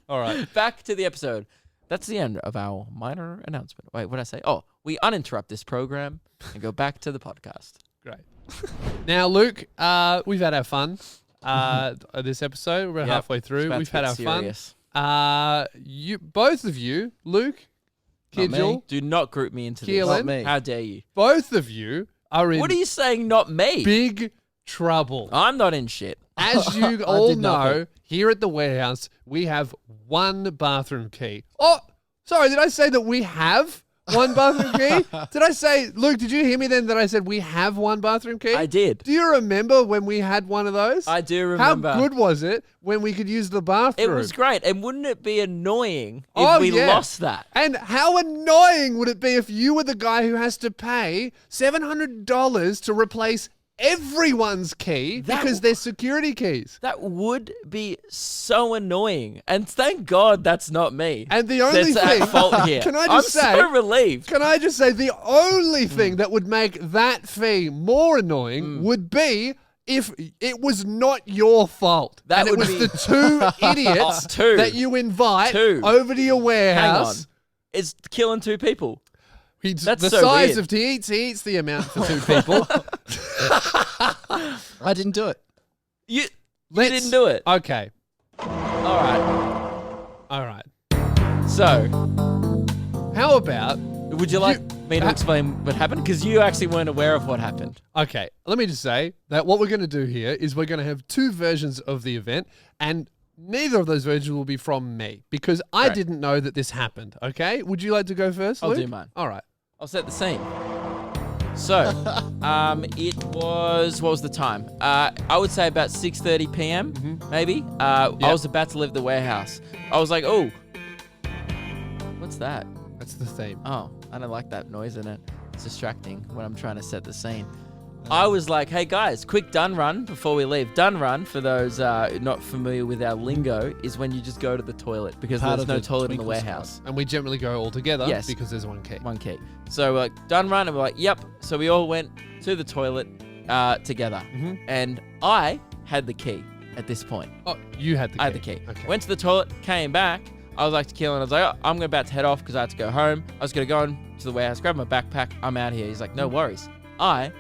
All right. Back to the episode. That's the end of our minor announcement. Wait, what did I say? Oh, we uninterrupt this program and go back to the podcast. Great. Now, Luke, we've had our fun this episode. We're Yep. halfway It's through. about We've to had get our serious. fun. Both of you, Luke, Not me. Kidgel, Do not group me into Keelan. this. Not me. How dare you? both of you are in What are you saying? Not me. big trouble. I'm not in shit. As you all did know, nothing. here at the warehouse, we have one bathroom key. Oh, sorry, did I say that we have one bathroom key? Did I say, Luke, did you hear me then that I said we have one bathroom key? I did. Do you remember when we had one of those? I do remember. How good was it when we could use the It bathroom? was great. And wouldn't it be annoying if Oh, we yeah. lost that? And how annoying would it be if you were the guy who has to pay $700 to replace everyone's key That because they're security keys? That would be so annoying. And thank God that's not me. And the only That's thing, at fault here. can I I'm just say, so relieved. can I just say, the only Hmm. thing that would make that fee more annoying would be if it was not your fault. That and it would was be- the two idiots Two. that you invite Two. over to your Hang warehouse. on. It's killing two people. He's That's the so size weird. of he eats the amount for two people. I didn't do it. You Let's- didn't do it. Okay. All right. All right. So, How about... would you like me to explain what happened? Because you actually weren't aware of what happened. Okay, let me just say that what we're going to do here is we're going to have two versions of the event, and neither of those versions will be from me because I Right. didn't know that this happened. Okay, would you like to go first? I'll Luke? do mine. All right. I'll set the scene. So, it was, what was the time? I would say about 6:30 p.m. Maybe. I was about to leave the warehouse. I was like, oh, what's that? That's the theme. Oh, I don't like that noise in it. It's distracting when I'm trying to set the scene. I was like, hey guys, quick done run before we leave. Done run, for those not familiar with our lingo, is when you just go to the toilet because Part there's of no the toilet in the Twinkle warehouse. And we generally go all together Yes. because there's one key. One key. So we're like, done run, and we're like, yep. So we all went to the toilet together. And I had the key at this point. Oh, you had the key. I had the key. Okay. Went to the toilet, came back. I was like to Keelan, I was like, oh, I'm about to head off because I had to go home. I was going to go into the warehouse, grab my backpack. I'm out here. He's like, no worries. I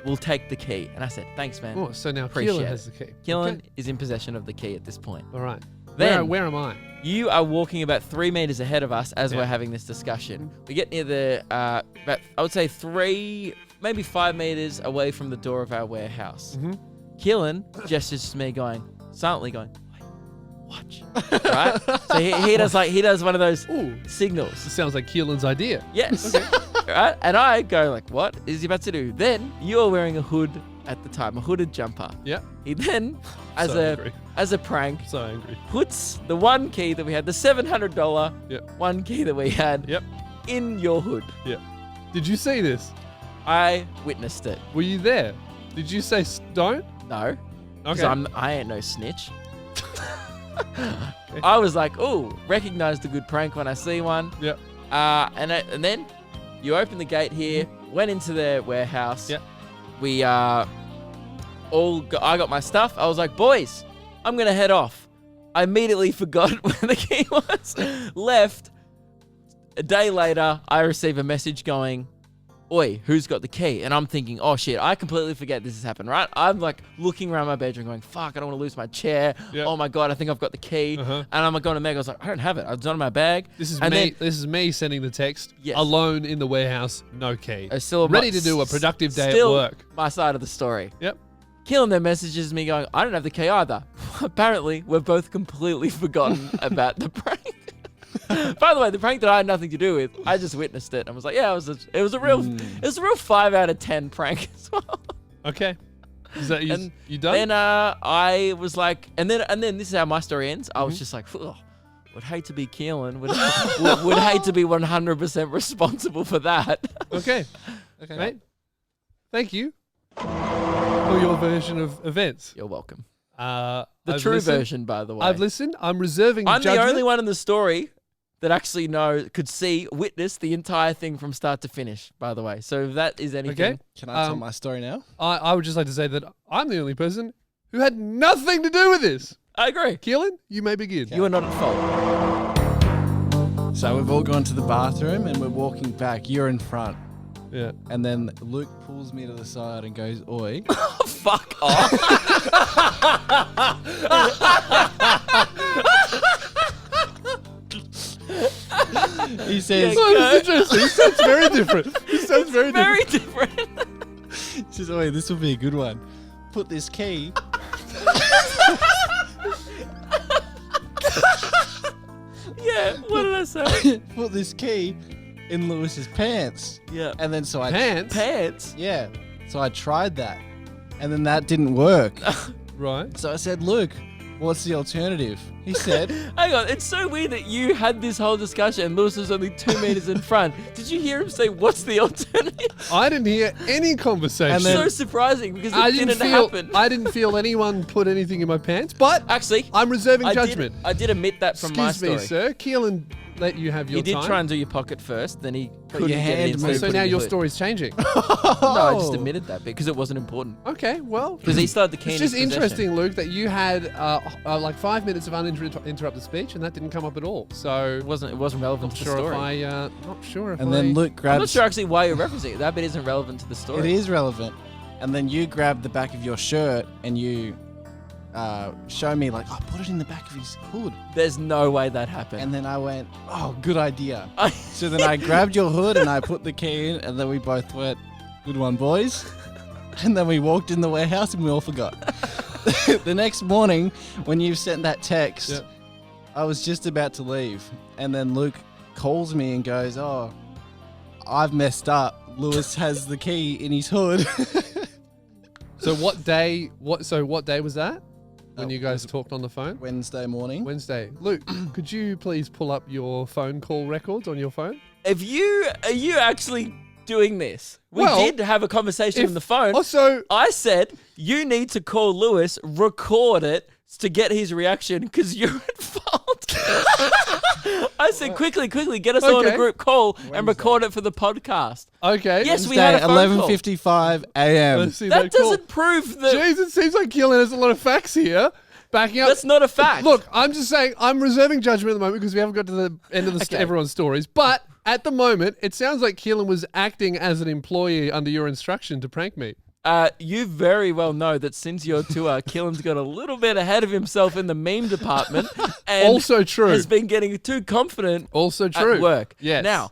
will take the key. And I said, thanks, man. Oh, so now Appreciate Keelan it. has the key. Keelan Okay. is in possession of the key at this point. All right. Then where am I? you are walking about 3 meters ahead of us as Yeah. we're having this discussion. We get near the, about, I would say 3, maybe 5 meters away from the door of our warehouse. Keelan gestures to me silently going, wait, watch. Right? So he does one of those Ooh, signals. this sounds like Keelan's idea. Yes. Right? And I go like, what is he about to do? Then you're wearing a hood at the time, a hooded jumper. Yep. He then, as So angry. a prank, So angry. puts the one key that we had, the $700 Yep. one key that we had, Yep. in your hood. Yep. Did you see this? I witnessed it. Were you there? Did you say don't? No. 'Cause Okay. I ain't no snitch. I was like, ooh, recognize the good prank when I see one. Yep. And then you open the gate here, went into the warehouse. Yep. We I got my stuff. I was like, boys, I'm gonna head off. I immediately forgot where the key was. Left. A day later, I receive a message going, oi, who's got the key? And I'm thinking, oh shit, I completely forget this has happened, right? I'm like looking around my bedroom going, fuck, I don't want to lose my chair. Yep. Oh my God, I think I've got the key. Uh-huh. And I'm like going to Meg, I was like, I don't have it. It's not in my bag. This is And me. then- This is me sending the text. Yes. Alone in the warehouse, no key. Still Ready to do a productive day at still work. My side of the story. Yep. Keelan then messages me going, I don't have the key either. Apparently, we've both completely forgotten about the prank. By the way, the prank that I had nothing to do with, I just witnessed it and was like, yeah, it was a real 5 out of 10 prank as well. Okay. Is that And you done? Then I was like, and then this is how my story ends. I was just like, ugh, would hate to be Keelan. Would hate to be 100% responsible for that. Okay. Okay. Mate. Thank you for your version of events. You're welcome. The The true version, by the way. I've listened. I'm reserving I'm judgment. the only one in the story that actually witness the entire thing from start to finish, by the way. So if that is anything. Okay. Can I tell my story now? I would just like to say that I'm the only person who had nothing to do with this. I agree. Keelan, you may begin. You are not at fault. So we've all gone to the bathroom and we're walking back. You're in front. Yeah. And then Luke pulls me to the side and goes, oi. Fuck off. He says, Oh, that's interesting. This sounds very different. This sounds very different. Very different. he says, oi, this will be a good one. Put this key. Yeah, what did I say? Put this key in Lewis's pants. Yeah. And then so I Pants. Pants. Yeah. So I tried that. And then that didn't work. Right. So I said, Luke, what's the alternative? He said, Hang on, it's so weird that you had this whole discussion and Lewis was only 2 meters in front. Did you hear him say, what's the alternative? I didn't hear any conversation. And then- So surprising because it I didn't feel. happen. I didn't feel anyone put anything in my pants, but Actually, I'm reserving I judgment. did admit that from my Excuse story. me, sir. Keelan let you have your You did time. try and do your pocket first, then he couldn't your get hand it in, so, he moved. So put it now in your hood. story's changing. No, I just Oh. admitted that because it wasn't important. Okay, well. Because he still had the key It's in his just possession. interesting, Luke, that you had like 5 minutes of uninterrupted speech, and that didn't come up at all. So It wasn't relevant not to the sure story. if I, not sure if and I. then Luke I'm grabs. not sure actually why you're referencing it. That bit isn't relevant to the story. It is relevant. And then you grab the back of your shirt and you show me like, oh, put it in the back of his hood. There's no way that happened. And then I went, oh, good idea. So then I grabbed your hood and I put the key in, and then we both went, good one, boys. And then we walked in the warehouse and we all forgot. The next morning, when you sent that text, Yep. I was just about to leave. And then Luke calls me and goes, oh, I've messed up. Lewis has the key in his hood. So what day was that when Oh, you guys talked on the phone? Wednesday morning. Wednesday. Luke, could you please pull up your phone call records on your phone? Are you actually doing this? We Well, did have a conversation on the phone. Also, I said you need to call Lewis, record it to get his reaction because you're at fault. I said quickly, get us all on a Okay. group call and Wednesday. record it for the podcast. okay. Yes, we had a phone call. 11:55 a.m. Let's see That that call. doesn't prove that. Jeez, it seems like Keelan has a lot of facts here. Backing up. That's not a fact. Look, I'm just saying I'm reserving judgment at the moment because we haven't got to the end of Okay. everyone's stories. But at the moment, it sounds like Keelan was acting as an employee under your instruction to prank me. You very well know that since your tour, Killen's got a little bit ahead of himself in the meme department, and Also true. has been getting too confident Also true. at work. Yes. Now,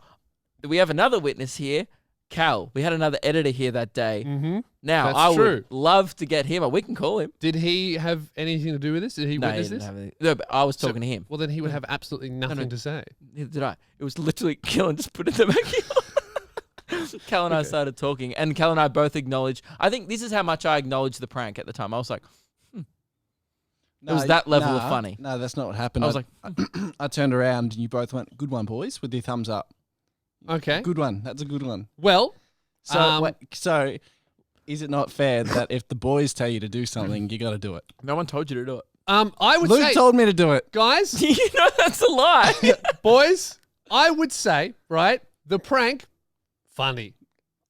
we have another witness here, Cal. We had another editor here that day. Mm-hmm. Now, That's I would true. love to get him. We can call him. Did he have anything to do with this? Did he No, witness didn't this? have anything. No, but I was talking to him. Well, then he would have absolutely nothing to say. Neither did I. It was literally Killen just put it in the backyard. Cal and I started talking, and Cal and I both acknowledged. I think this is how much I acknowledged the prank at the time. I was like, was that level of funny. No, that's not what happened. I was like, I turned around and you both went, good one, boys, with your thumbs up. Okay. Good one. That's a good one. Well, So, so is it not fair that if the boys tell you to do something, you got to do it? no one told you to do it. I would Luke say, told me to do it. guys, You know that's a lie. boys, I would say, right, the prank, funny.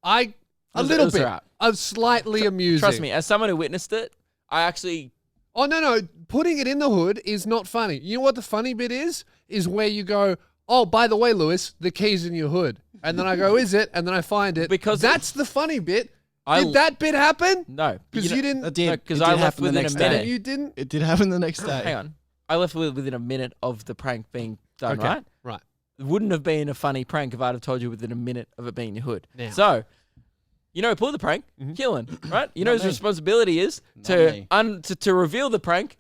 A It was little bit. alright. Slightly amusing. Trust me, as someone who witnessed it, I actually Oh, no. Putting it in the hood is not funny. You know what the funny bit is? Is where you go, oh, by the way, Lewis, the key's in your hood. And then I go, is it? And then I find it. Because- that's the funny bit. I- Did that bit happen? no Because you didn't. It did. because It I did left happen the within a next minute. day. You didn't? It did happen the next day. Hang on, I left within a minute of the prank being done. Okay. Right? Right. It wouldn't have been a funny prank if I'd have told you within a minute of it being in your hood. Now. So, you know, who pulled the prank, Killen, right? You know Not his me. responsibility is me. to reveal the prank.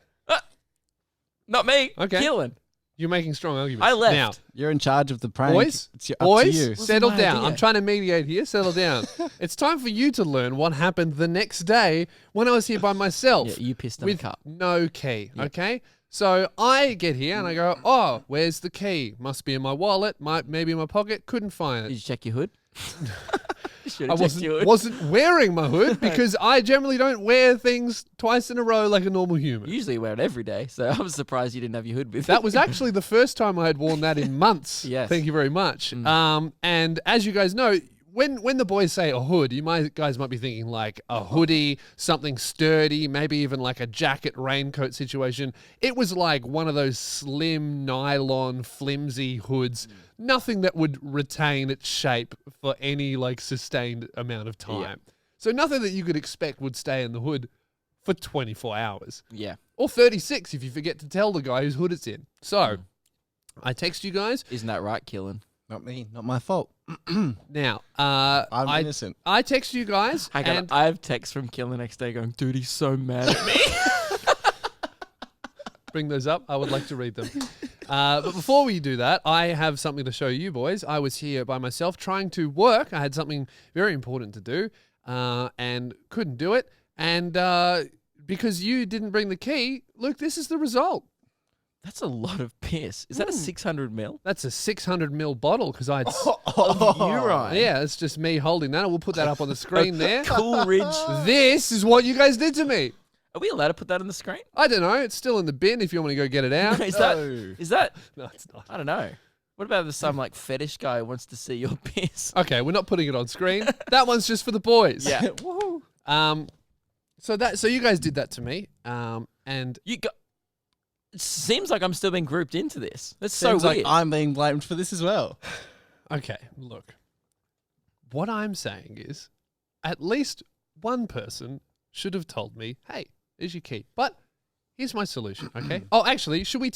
Not me. Okay. Killen. You're making strong arguments. I left. Now, You're in charge of the prank. boys, It's up to you. Wasn't settle my down. idea. I'm trying to mediate here. Settle down. It's time for you to learn what happened the next day when I was here by myself. Yeah, you pissed in with the cup. no key. Okay. So I get here and I go, oh, where's the key? Must be in my wallet. Maybe in my pocket. Couldn't find Did it. you check your hood? You should I have checked your hood. wasn't wearing my hood because I generally don't wear things twice in a row like a normal human. You usually wear it every day, so I was surprised you didn't have your hood with That you. was actually the first time I had worn that in months. Yes. Thank you very much. And as you guys know, when the boys say a hood, guys might be thinking like a hoodie, something sturdy, maybe even like a jacket, raincoat situation. It was like one of those slim, nylon, flimsy hoods. Nothing that would retain its shape for any like sustained amount of time. Yeah. So nothing that you could expect would stay in the hood for 24 hours. Yeah. Or 36 if you forget to tell the guy whose hood it's in. So, I text you guys. Isn't that right, Killen? Not me. Not my fault. Now, I'm I innocent. I text you guys. Hang on, and I have texts from Killen next day going, dude, he's so mad at me. bring those up. I would like to read them. But before we do that, I have something to show you boys. I was here by myself trying to work. I had something very important to do and couldn't do it. And because you didn't bring the key, Luke, this is the result. That's a lot of piss. Is that a 600 mil? That's a 600 ml bottle because I. Urine. Yeah, it's just me holding that. We'll put that up on the screen there. Coolridge. This is what you guys did to me. Are we allowed to put that on the screen? I don't know. It's still in the bin if you want to go get it out. Is that? No, it's not. I don't know. What about some like fetish guy who wants to see your piss? Okay, we're not putting it on screen. That one's just for the boys. Yeah. So you guys did that to me. And You got. It seems like I'm still being grouped into this. That's Seems so like weird. I'm being blamed for this as well. okay, look. What I'm saying is, at least one person should have told me, "Hey, here's your key." But Here's my solution, okay? Oh, actually, should we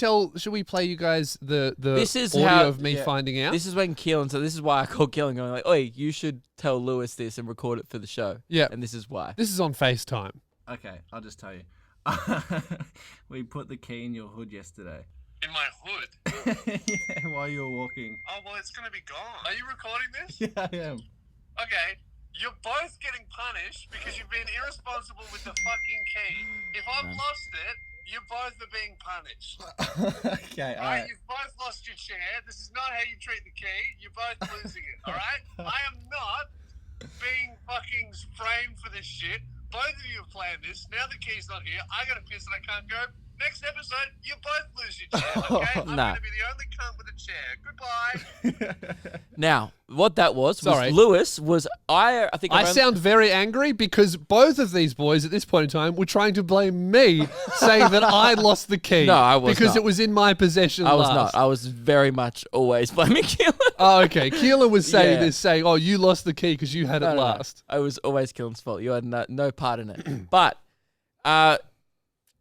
play you guys the This is audio how- of me yeah. finding out? This is when Keelan, so this is why I called Keelan going like, oi, you should tell Lewis this and record it for the show. Yeah. And this is why. This is on FaceTime. Okay, I'll just tell you. We put the key in your hood yesterday. In my hood? Yeah, while you were walking. Oh, well, it's going to be gone. Are you recording this? Yeah, I am. Okay. You're both getting punished because you've been irresponsible with the fucking key. If I've lost it, you both are being punished. Okay, Alright? You've both lost your chair. This is not how you treat the key. You're both losing it, alright? I am not being fucking framed for this shit. Both of you have planned this. Now the key's not here. I gotta piss and I can't go. Next episode, you both lose your chair, okay? I'm Nah. gonna be the only cunt with a chair. Goodbye. Now, what that was Sorry. Lewis was I think I I've only- sound very angry because both of these boys at this point in time were trying to blame me, saying that I lost the key. No, I was because not. it was in my possession. I was last. not. I was very much always blaming Keelan. Oh, okay. Keelan was saying Yeah. this, saying, "Oh, you lost the key because you had it No. last." I was always Keelan's fault. You had no part in it. But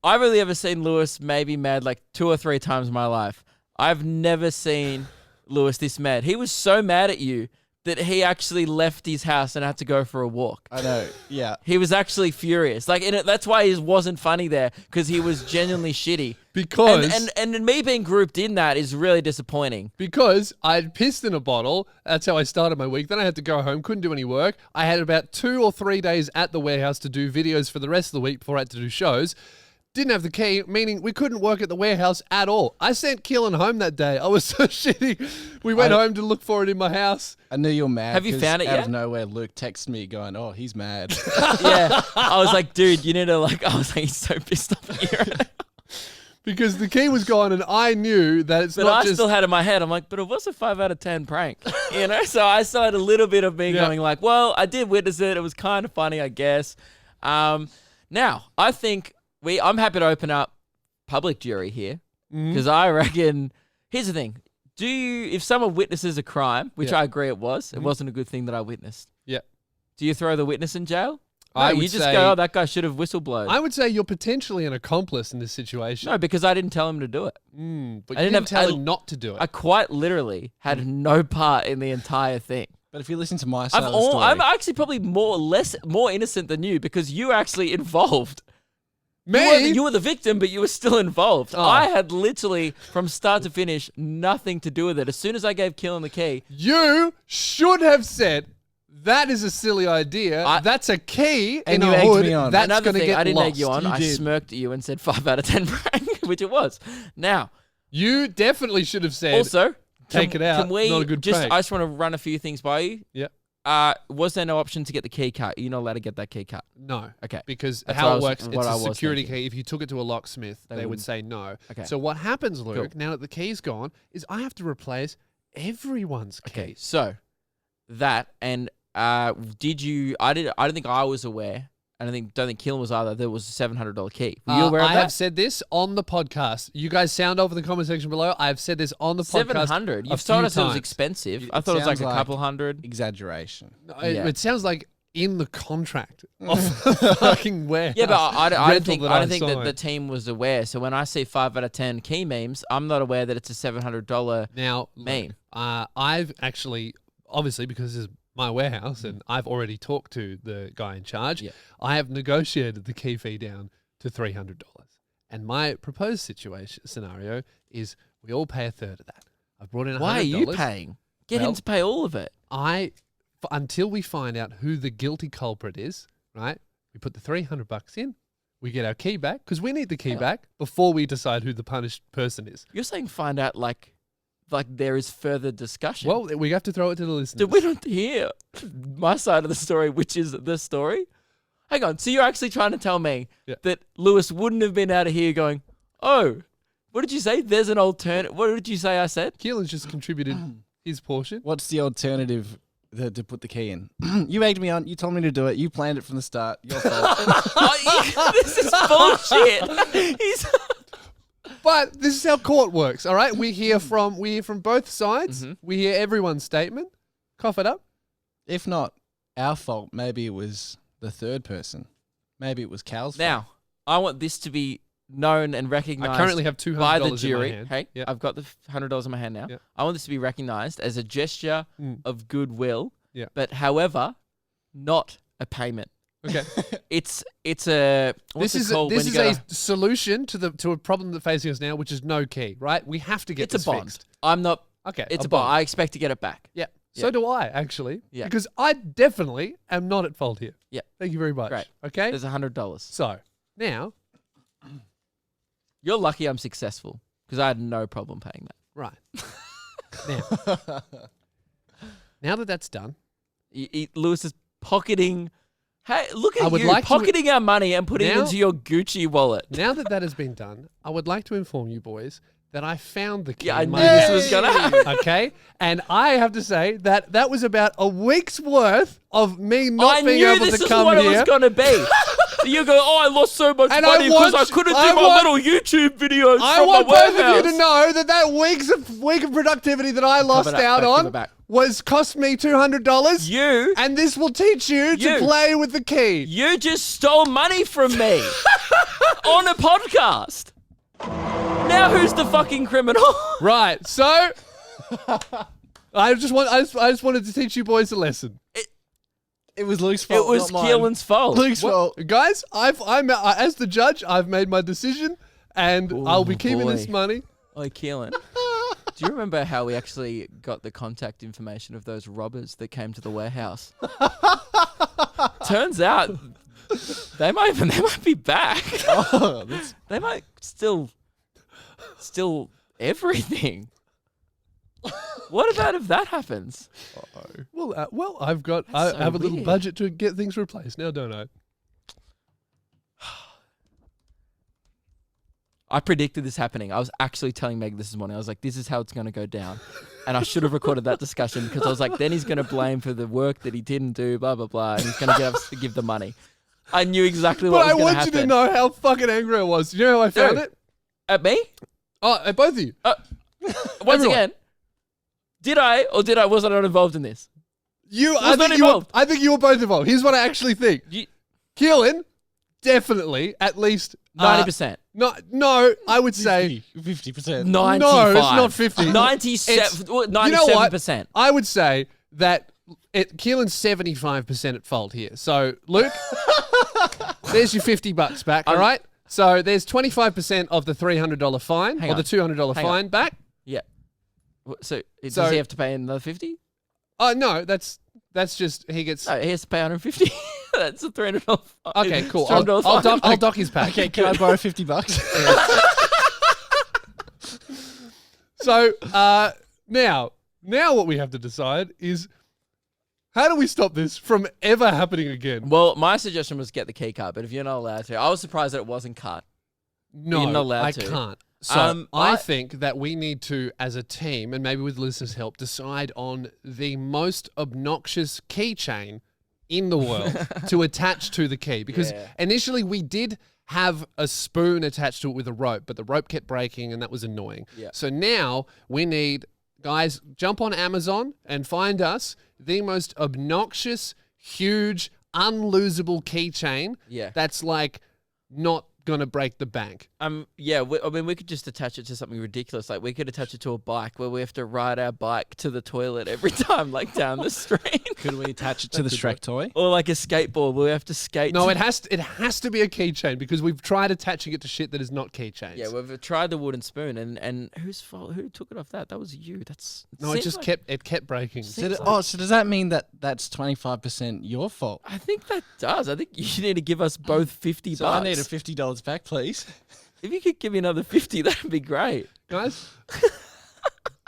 I've only ever seen Lewis maybe mad like 2 or 3 times in my life. I've never seen Lewis this mad. He was so mad at you that he actually left his house and had to go for a walk. I know, yeah. He was actually furious. Like, that's why he wasn't funny there, because he was genuinely shitty. Because And me being grouped in that is really disappointing. Because I'd pissed in a bottle. That's how I started my week. Then I had to go home, couldn't do any work. I had about 2 or 3 days at the warehouse to do videos for the rest of the week before I had to do shows. Didn't have the key, meaning we couldn't work at the warehouse at all. I sent Keelan home that day. I was so shitty. We went home to look for it in my house. I knew you were mad. Have you 'cause found it out yet? of nowhere, Luke texted me going, "Oh, he's mad." Yeah. I was like, dude, you need to I was like, he's so pissed off at you. Because the key was gone and I knew that it's But not I just... still had in my head, I'm like, but it was a 5 out of 10 prank, you know? So I still had a little bit of me Yeah. going like, well, I did witness it. It was kind of funny, I guess. Now, I think I'm happy to open up public jury here because I reckon, here's the thing. If someone witnesses a crime, which Yeah. I agree it wasn't a good thing that I witnessed. Yeah. Do you throw the witness in jail? I No, would you just say- go, oh, that guy should have whistleblowed. I would say you're potentially an accomplice in this situation. No, because I didn't tell him to do it. But I you didn't didn't have- tell I- him not to do it. I quite literally had no part in the entire thing. But if you listen to my side of the story, I'm actually probably more innocent than you because you were actually involved. Me? You were the victim, but you were still involved. Oh. I had literally, from start to finish, nothing to do with it. As soon as I gave Keelan the key, You should have said, that is a silly idea. That's a key And in you a egged hood. me on. That's another going to thing, get I didn't lost. egg you on. You I did. smirked at you and said 5 out of 10 prank, which it was. Now, You definitely should have said, also, take it out. Can we Not a good just? prank. I just want to run a few things by you. Yeah. Was there no option to get the key cut? You're not allowed to get that key cut. No. Okay. Because That's how what I it was- works, what it's I a was security thinking. key. If you took it to a locksmith, they would wouldn't. say no. Okay. So what happens, Luke, Cool. now that the key's gone, is I have to replace everyone's Okay, keys. so that and I don't think I was aware, and don't think Keelan was either. There was a $700 key. Were you aware of I that? have said this on the podcast. You guys sound off in the comment section below. I have said this on the podcast. 700. a You've told few us it was times. expensive. It I thought it was like sounds a couple like- hundred. exaggeration. It, Yeah. it sounds like in the contract of the fucking warehouse. Yeah, but I don't rental think that I don't think that signed. the team was aware. So when I see 5 out of 10 key memes, I'm not aware that it's a $700 Now, meme. I've actually, obviously, because this is my warehouse and I've already talked to the guy in charge, Yeah. I have negotiated the key fee down to $300. And my proposed scenario is we all pay a third of that. I've brought in $100. Why are you paying? Get Well- him to pay all of it. Until we find out who the guilty culprit is, right? We put the $300 in. We get our key back because we need the key Hang on. back before we decide who the punished person is. You're saying find out like there is further discussion. Well, we have to throw it to the listeners. Did we not hear my side of the story, which is the story? Hang on. So you're actually trying to tell me Yeah. that Lewis wouldn't have been out of here going, oh, what did you say? There's an alternative. What did you say I said? Keelan's just contributed his portion. What's the alternative to put the key in? You egged me on. You told me to do it. You planned it from the start. Your fault. This is bullshit. He's But this is how court works, all right? We hear from both sides. Mm-hmm. We hear everyone's statement. Cough it up. If not our fault, maybe it was the third person. Maybe it was Cal's fault. Now, I want this to be known and recognized. I currently have $200 by the in my jury. hand. Hey, Yep. I've got the $100 in my hand now. Yep. I want this to be recognized as a gesture of goodwill. Yep. But however, not a payment. Okay. It's a what's This it called when is you go a to- solution to a problem that's facing us now, which is no key, right? We have to get it's a this bond. fixed. I'm not. Okay. It's a bond. I expect to get it back. Yeah. Yeah. So do I, actually. Yeah. Because I definitely am not at fault here. Yeah. Thank you very much. Great. Okay. There's $100. So now, You're lucky I'm successful because I had no problem paying that. right. now that that's done, Lewis is pocketing. Hey, look I at would you like to- pocketing our money and putting it Now- into your Gucci wallet. now that that has been done, I would like to inform you boys that I found the key. Yeah, I in knew my this house. was gonna happen. Okay, and I have to say that that was about a week's worth of me not I being knew able this to is come what here. it was gonna be. You go, oh, I lost so much And money because I want- couldn't do I my want- little YouTube videos I from want my both warehouse. of you to know that that week of productivity that I lost it back, out give on it back. was cost me $200. You And this will teach you to You. play with the key. You just stole money from me on a podcast. Now who's the fucking criminal? Right. So I just wanted to teach you boys a lesson. It was Luke's It fault. was not mine. Keelan's fault. Luke's fault. Guys, I'm as the judge, I've made my decision and I'll be keeping boy. this money. Oh, Keelan. Do you remember how we actually got the contact information of those robbers that came to the warehouse? Turns out they might be back. Oh, that's They might still everything. What about if that happens? Well, I so have a little weird. budget to get things replaced now, don't I? I predicted this happening. I was actually telling Meg this morning. I was like, this is how it's going to go down. And I should have recorded that discussion because I was like, then he's going to blame for the work that he didn't do, blah, blah, blah. And he's going to get us to give the money. I knew exactly what But I was going to want happen. you to know how fucking angry I was. You know how I found Dude. it? At me? Oh, at both of you. Once Everyone. again, was I not involved in this? I not think you were, involved. I think you were both involved. Here's what I actually think. Keelan, definitely, at least 90%. No, I would say 50%. 95. No, it's not 50. 97, You know what? 97%. I would say that Keelan's 75% at fault here. So, Luke, there's your $50 back, all right? So, there's 25% of the $300 fine Hang or on. the $200 Hang fine back. Yeah. So does So- he have to pay another 50? Oh, no, that's just, he gets... No, he has to pay 150. That's a $300 fine. Okay, cool. It's $200 I'll fine. dock his pack. Okay, can I borrow $50? So now what we have to decide is how do we stop this from ever happening again? Well, my suggestion was get the key card, but if you're not allowed to, I was surprised that it wasn't cut. No, You're not allowed I to. can't. So I I- think that we need to, as a team, and maybe with listeners' help, decide on the most obnoxious keychain in the world to attach to the key. Because Yeah. initially we did have a spoon attached to it with a rope, but the rope kept breaking and that was annoying. Yeah. So now we need, guys, jump on Amazon and find us the most obnoxious, huge, unlosable keychain Yeah. that's like not going to break the bank. Yeah, we could just attach it to something ridiculous. Like we could attach it to a bike where we have to ride our bike to the toilet every time, like down the street. Could we attach it to the Shrek toy? Or like a skateboard where we have to skate. No, to- it has to be a keychain because we've tried attaching it to shit that is not keychains. Yeah, we've tried the wooden spoon, and whose fault? Who took it off that? That was you. no, it just kept breaking. So does that mean that that's 25% your fault? I think that does. I think you need to give us both $50. So I need a $50 back, please. If you could give me another 50, that'd be great. Guys,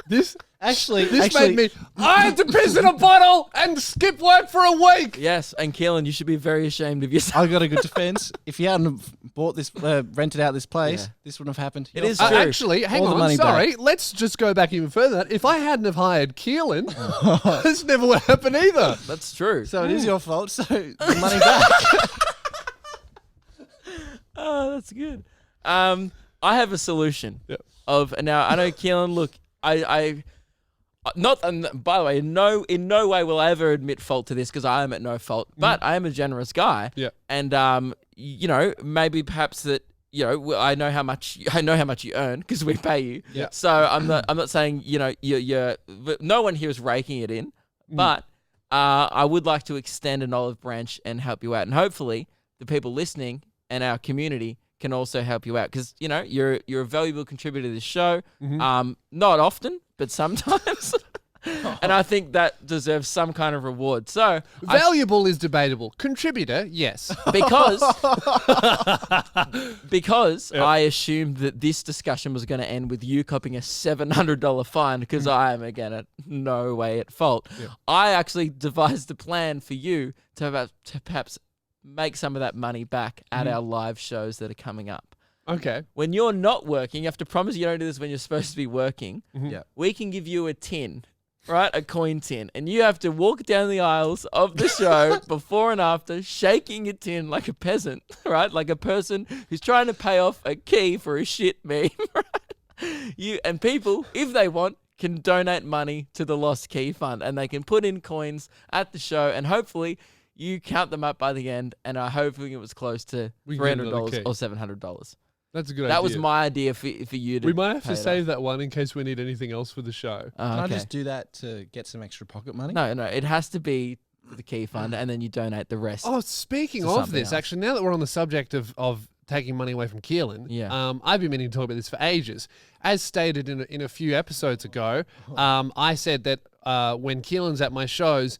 this Actually, made me. I had to piss in a bottle and skip work for a week. Yes, and Keelan, you should be very ashamed of yourself. I got a good defense. If you hadn't bought this, rented out this place, Yeah. this wouldn't have happened. It is fault. true. Actually, hang All the on. money Sorry, let's just go back even further. If I hadn't have hired Keelan, this never would happen either. That's true. So it is your fault. So the money back. Oh, that's good. I have a solution. Yep. Now I know Keelan. Look, I not. And by the way, in no way will I ever admit fault to this because I am at no fault. But I am a generous guy. Yeah. And maybe perhaps that I know how much you earn because we pay you. Yeah. So I'm not saying you're no one here is raking it in, but I would like to extend an olive branch and help you out, and hopefully the people listening and our community can also help you out because you're a valuable contributor to this show. Not often, but sometimes. And I think that deserves some kind of reward. So Valuable is debatable. Contributor, yes. because I assumed that this discussion was going to end with you copping a $700 fine because I am again no way at fault. I actually devised a plan for you to perhaps make some of that money back at our live shows that are coming up. Okay. When you're not working, you have to promise you don't do this when you're supposed to be working. Yeah. We can give you a tin. Right, a coin tin, and you have to walk down the aisles of the show before and after, shaking a tin like a peasant, right, like a person who's trying to pay off a key for a shit meme. Right? You and people, if they want, can donate money to the Lost Key Fund, and they can put in coins at the show, and hopefully you count them up by the end. And I hoping it was close to $300 or $700. That's a good idea. That was my idea for you to. We might have to pay it save off. that one in case we need anything else for the show. Oh, Can I okay. just do that to get some extra pocket money? No, it has to be the key fund, and then you donate the rest. Oh, speaking To of something this, else. actually, now that we're on the subject of taking money away from Keelan, Yeah. I've been meaning to talk about this for ages. As stated in a few episodes ago, I said that when Keelan's at my shows,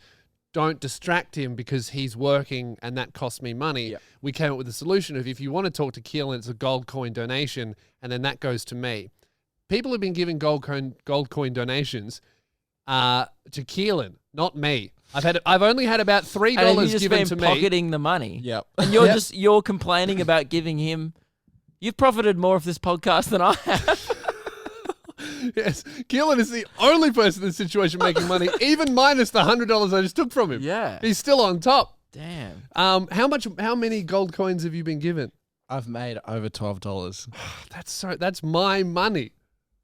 don't distract him because he's working and that costs me money. Yeah. We came up with a solution of if you want to talk to Keelan, it's a gold coin donation, and then that goes to me. People have been giving gold coin donations to Keelan, not me. I've only had about $3 and you've just given been to me. pocketing the money. Yep. And you're complaining about giving him. You've profited more of this podcast than I have. Yes, Keelan is the only person in this situation making money, even minus the $100 I just took from him. Yeah. He's still on top. Damn. How many gold coins have you been given? I've made over $12. That's my money.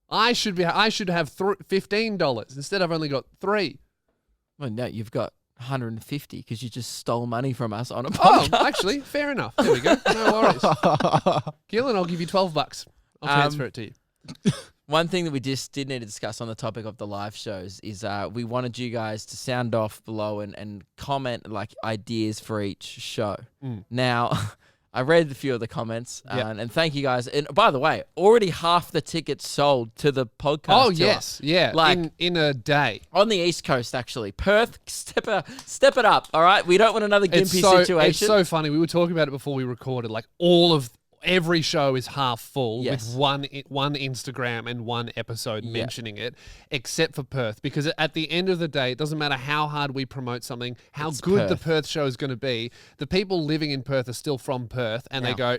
I should have $15. Instead, I've only got $3. Well, no, you've got 150 because you just stole money from us on a Oh, podcast. actually, fair enough. There we go. No worries. Keelan, I'll give you $12. I'll transfer it to you. One thing that we just did need to discuss on the topic of the live shows is we wanted you guys to sound off below and comment like ideas for each show. Now, I read a few of the comments and thank you guys. And by the way, already half the tickets sold to the podcast. Oh, tour. yes. Yeah. Like- in a day. On the East Coast, actually. Perth, step it up, all right? We don't want another gimpy situation. It's so funny. We were talking about it before we recorded. Like every show is half full Yes. with one Instagram and one episode mentioning it, except for Perth. Because at the end of the day, it doesn't matter how hard we promote something, how It's good the Perth. Perth show is going to be. The people living in Perth are still from Perth, and they go,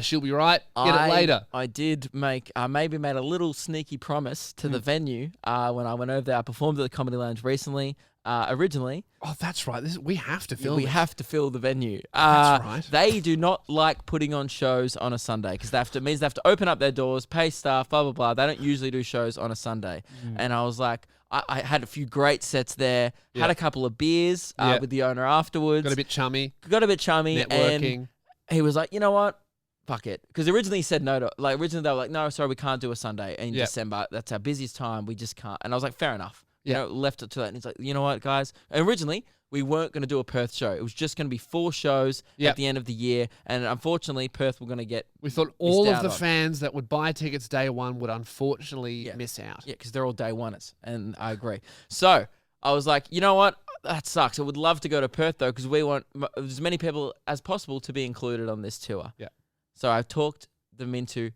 she'll be right. Get it later. I did make, maybe made a little sneaky promise to the venue when I went over there. I performed at the Comedy Lounge recently. Originally, Oh, that's right. We have to film. we this. have to fill the venue. That's right. They do not like putting on shows on a Sunday because it means they have to open up their doors, pay staff, blah, blah, blah. They don't usually do shows on a Sunday. And I was like, I had a few great sets there, had a couple of beers with the owner afterwards. Got a bit chummy. Got a bit chummy. Networking. And he was like, you know what? Fuck it. Because originally he said no to, originally they were like, no, sorry, we can't do a Sunday in December. That's our busiest time. We just can't. And I was like, fair enough. You know, left it to that. And he's like, you know what, guys? And originally, we weren't going to do a Perth show. It was just going to be 4 shows at the end of the year. And unfortunately, Perth were going to get... We thought all of out the on. fans that would buy tickets day one would unfortunately miss out. Yeah, because they're all day oneers. And I agree. So I was like, you know what? That sucks. I would love to go to Perth, though, because we want as many people as possible to be included on this tour. Yeah. So I talked them into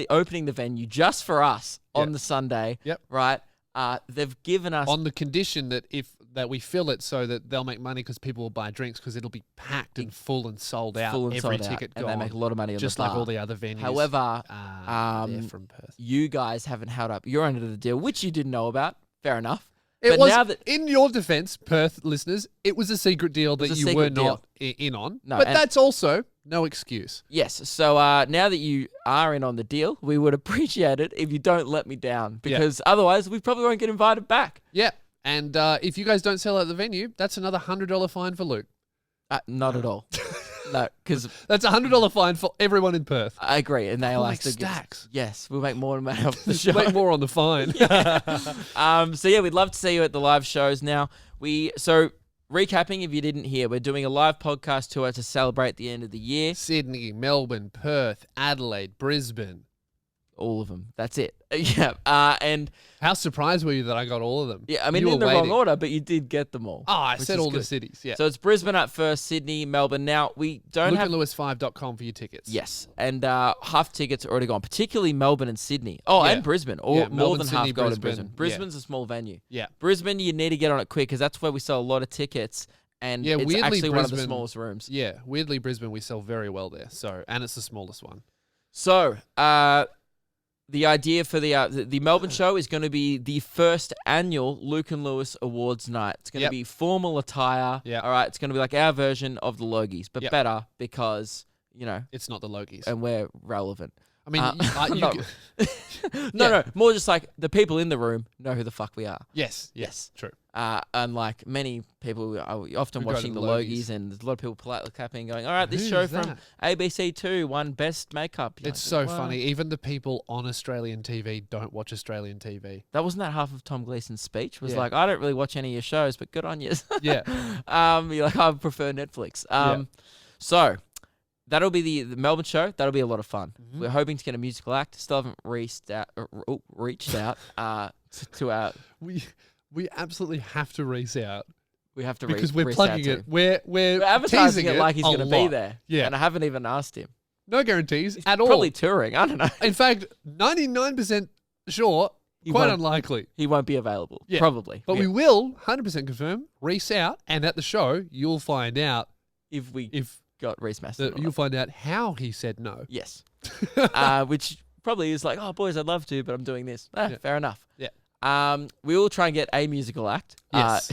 opening the venue just for us on the Sunday. Yep. Right? They've given us... On the condition that we fill it so that they'll make money because people will buy drinks because it'll be packed and full and sold out. full and every sold out, ticket and gone. they make a lot of money on just the like bar. all the other venues. However, they're from Perth. you guys haven't held up your end of the deal, which you didn't know about. Fair enough. It But was, now that in your defense, Perth listeners, it was a secret deal that was a you secret were deal. not in on. No, but and- that's also no excuse. Yes. So now that you are in on the deal, we would appreciate it if you don't let me down, because otherwise we probably won't get invited back. Yeah. And if you guys don't sell out the venue, that's another $100 fine for Luke. Not at all. No, because That's $100 fine for everyone in Perth. I agree, and they'll Like have to stacks. Yes, we'll make more money off the show. Make more on the fine. So yeah, we'd love to see you at the live shows. Now recapping, if you didn't hear, we're doing a live podcast tour to celebrate the end of the year. Sydney, Melbourne, Perth, Adelaide, Brisbane. All of them. That's it. Yeah. And How surprised were you that I got all of them? yeah, I mean You in were the wrong waiting. order, but you did get them all. Oh, I which said is all the good. cities. Yeah. So it's Brisbane up first, Sydney, Melbourne. Now we don't have. LukeandLewis5.com for your tickets. Yes, and half tickets are already gone, particularly Melbourne and Sydney. Oh, Yeah. and Brisbane. Or Yeah, more Melbourne, than Sydney, half go to Brisbane. Brisbane. Brisbane's a small venue. Yeah. Brisbane, you need to get on it quick because that's where we sell a lot of tickets, and Yeah, it's weirdly, actually one of the Brisbane- smallest rooms. Yeah. Weirdly, Brisbane, we sell very well there. So, and it's the smallest one. So, the idea for the Melbourne show is going to be the first annual Luke and Lewis Awards night. It's going to Yep. be formal attire. Yep. All right. It's going to be like our version of the Logies, but Yep. better because, you know, It's not the Logies. and we're relevant. I mean, no. No, more just like the people in the room know who the fuck we are. yes. Yes. True. Unlike many people are often Who go to watching the the Logies. Logies, and there's a lot of people politely clapping, going, "All right, this Who's show from that? ABC2 won best makeup." You're It's like, so "What?" funny. Even the people on Australian TV don't watch Australian TV. That wasn't that half of Tom Gleason's speech. Was Yeah. like, I don't really watch any of your shows, but good on you. Yeah. You're like, I prefer Netflix. Yeah. So that'll be the Melbourne show. That'll be a lot of fun. Mhm. We're hoping to get a musical act. Still haven't reached out to our. We absolutely have to race out We have to because reach we're out plugging to it. him. We're We're advertising teasing it like he's a going to be lot. there. Yeah. And I haven't even asked him. No guarantees He's at all. probably touring. I don't know. In fact, 99% sure, He quite won't- unlikely. He won't be available. Yeah. Probably. But Yeah. we will 100% confirm, race out, and at the show, you'll find out if we if got Reese Maston. you'll find out how he said no. Yes. Which probably is like, oh, boys, I'd love to, but I'm doing this. Yeah. Fair enough. Yeah. We will try and get a musical act. Yes.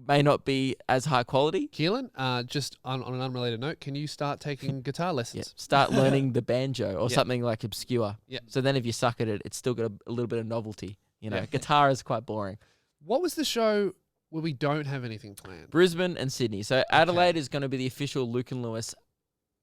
May not be as high quality. Keelan, just on an unrelated note, can you start taking guitar Yeah. lessons? Start learning the banjo or Yeah. something like obscure. Yeah. So then if you suck at it, it's still got a little bit of novelty. You know, Yeah. guitar is quite boring. What was the show where we don't have anything planned? Brisbane and Sydney. So Adelaide is going to be the official Luke and Lewis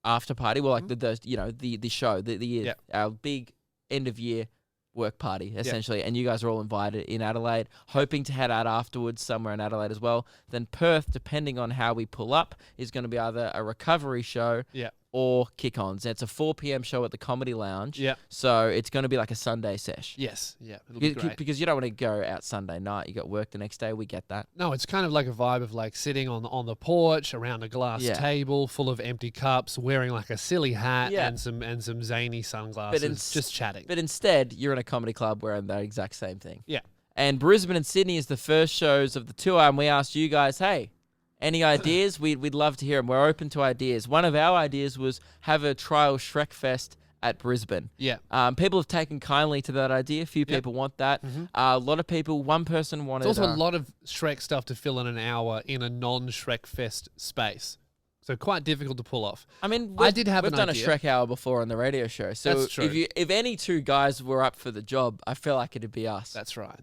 after party. Well, like the show, Yeah. our big end of year work party essentially, and you guys are all invited in Adelaide, hoping to head out afterwards somewhere in Adelaide as well. Then Perth, depending on how we pull up, is going to be either a recovery show Yeah. or kick-ons. It's a 4 p.m. show at the Comedy Lounge. Yeah. So it's going to be like a Sunday sesh. Yes. Yeah. It'll be great. Because you don't want to go out Sunday night. You got work the next day. We get that. No, it's kind of like a vibe of like sitting on the porch around a glass Yeah. table full of empty cups, wearing like a silly hat Yeah. and some zany sunglasses, ins- just chatting. But instead, you're in a comedy club wearing that exact same thing. Yeah. And Brisbane and Sydney is the first shows of the tour, and we asked you guys, hey, any ideas? We'd love to hear them. We're open to ideas. One of our ideas was have a trial Shrek Fest at Brisbane. Yeah. People have taken kindly to that idea. A few Yep. people want that. Mhm. A lot of people, one person wanted... It's also a lot of Shrek stuff to fill in an hour in a non-Shrek Fest space. So quite difficult to pull off. I mean, I did have we've an done idea. a Shrek hour before on the radio show. So That's true. if any two guys were up for the job, I feel like it'd be us. That's right.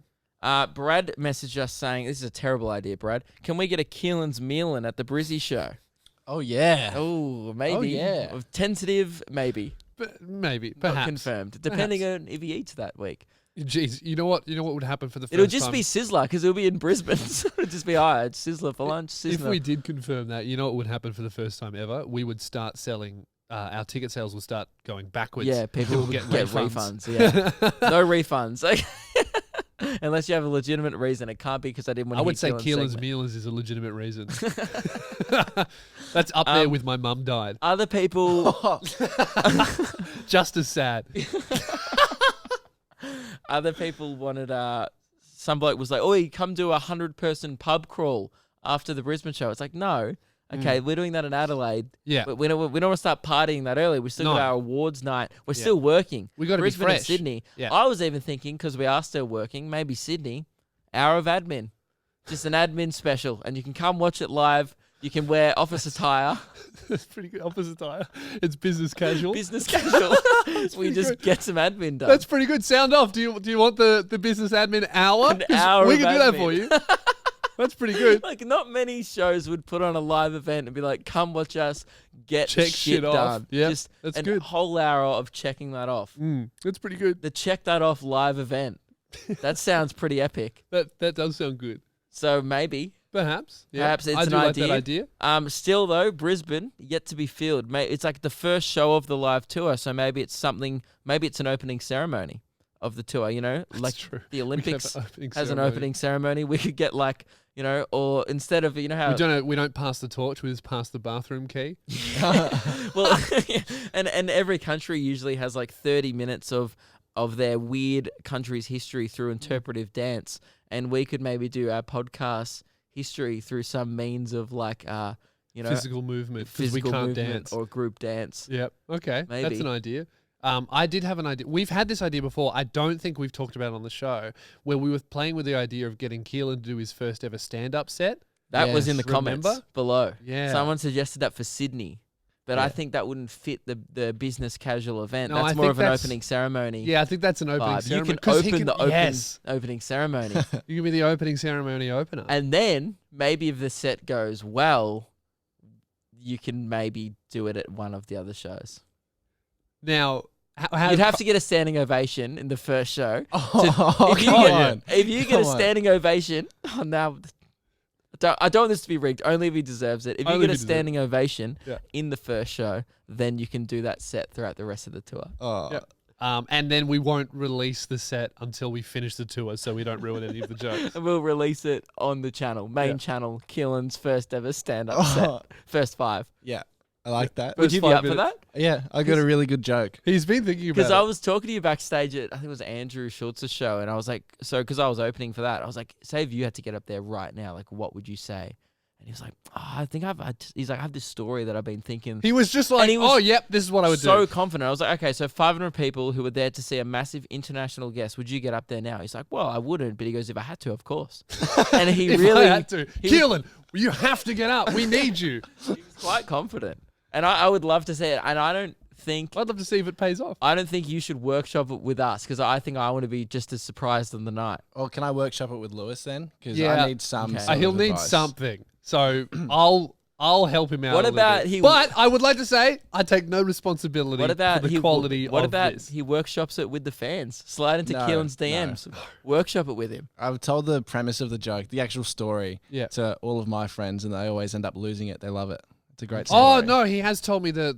Brad messaged us saying, this is a terrible idea, Brad. Can we get a Keelan's Mealin at the Brizzy show? Oh, yeah. Oh, maybe. Oh, yeah. Tentative, maybe. But maybe, Not perhaps. confirmed. Depending on if he eats that week. Jeez, you know what? You know what would happen for the first It'll just time? be Sizzler because it'll be in Brisbane. So it'll just be, it's Sizzler for lunch. Sizzler. If we did confirm that, you know what would happen for the first time ever? We would start selling. Our ticket sales will start going backwards. Yeah, people will get get refunds. refunds. Yeah. No refunds. Unless you have a legitimate reason. It can't be because I didn't want I to would say Keelan's Keelan's segment. Mealers is a legitimate reason. That's up there with my mum died. Other people... Just as sad. Other people wanted some bloke was like, oh, you come do 100-person pub crawl after the Brisbane show. It's like, no. Okay, we're doing that in Adelaide. Yeah. But we don't want to start partying that early. We still got No. our awards night. We're Yeah. still working. We gotta be Brisbane and fresh. Sydney. Yeah. I was even thinking, because we are still working, maybe Sydney, hour of admin. Just an admin special. And you can come watch it live. You can wear office attire. That's pretty good. Opposite attire. It's business casual. Business casual. We pretty just good. get some admin done. That's pretty good. Sound off. Do you want the business admin hour? An 'Cause hour we of can do that admin. for you. That's pretty good. Like, not many shows would put on a live event and be like, come watch us get Check shit shit off. done. Yeah, Just that's an good. whole hour of checking that off. That's pretty good. The check that off live event. That sounds pretty epic. That does sound good. So maybe. Perhaps. Yeah. Perhaps it's I an do like that idea. idea. Still though, Brisbane yet to be filled. It's like the first show of the live tour, so maybe it's something. Maybe it's an opening ceremony of the tour. You know, like true. the We could have Olympics an opening has an ceremony. opening ceremony. We could get like, you know, or instead of, you know how We don't pass the torch. We just pass the bathroom key. well, and every country usually has like 30 minutes of their weird country's history through interpretive dance, and we could maybe do our podcast history through some means of like you know, Physical movement because we physical can't movement dance. or group dance. Yep. Okay. Maybe. That's an idea. I did have an idea. We've had this idea before. I don't think we've talked about it on the show, where we were playing with the idea of getting Keelan to do his first ever stand-up set. That was Yes. in the comments Remember? below. Yeah. Someone suggested that for Sydney, but I Yeah. think that wouldn't fit the business casual event. No, I That's more think of an that's- opening ceremony. Yeah, I think that's an opening vibe. You ceremony. can 'Cause he open the yes. opening ceremony. You can be the opening ceremony opener. And then maybe if the set goes well, you can maybe do it at one of the other shows. Now, how You'd have to get a standing ovation in the first show. Oh, If you come get, on. if you get Come a on. standing ovation, now I don't want this to be rigged. Only if he deserves it. If Only you get if a he deserves standing ovation Yeah. in the first show, then you can do that set throughout the rest of the tour. Oh. Yep. And then we won't release the set until we finish the tour, so we don't ruin any of the jokes. And we'll release it on the channel, main Yeah. channel, Keelan's first ever stand-up set, first 5. Yeah, I like that. Would First you be 5 up for minutes. that? Yeah, I got a really good joke. He's been thinking about Because it. I was talking to you backstage at, I think it was Andrew Schultz's show, and I was like, because I was opening for that, I was like, say if you had to get up there right now, like, what would you say? And he was like, I think he's like, I have this story that I've been thinking. He was just like, he was oh, yep, this is what I would so do. confident. I was like, okay, so 500 people who were there to see a massive international guest, would you get up there now? He's like, well, I wouldn't, but he goes, if I had to, of course. And he If really I had to. he was- Keelan, you have to get up. We need you. he was quite confident. And I would love to see it. And I don't think I'd love to see if it pays off. you should workshop it with us, because I think I want to be just as surprised on the night. Or can I workshop it with Lewis then? Because Yeah. I need some. Okay. sort He'll of need advice. something. So I'll help him out. What a little about bit. he- But I would like to say I take no responsibility What about for the quality What of about this. he workshops it with the fans? Slide into No, Keelan's no. DMs. Workshop it with him. I've told the premise of the joke, the actual story, Yeah. to all of my friends, and they always end up losing it. They love it. It's a great Oh story. no, he has told me the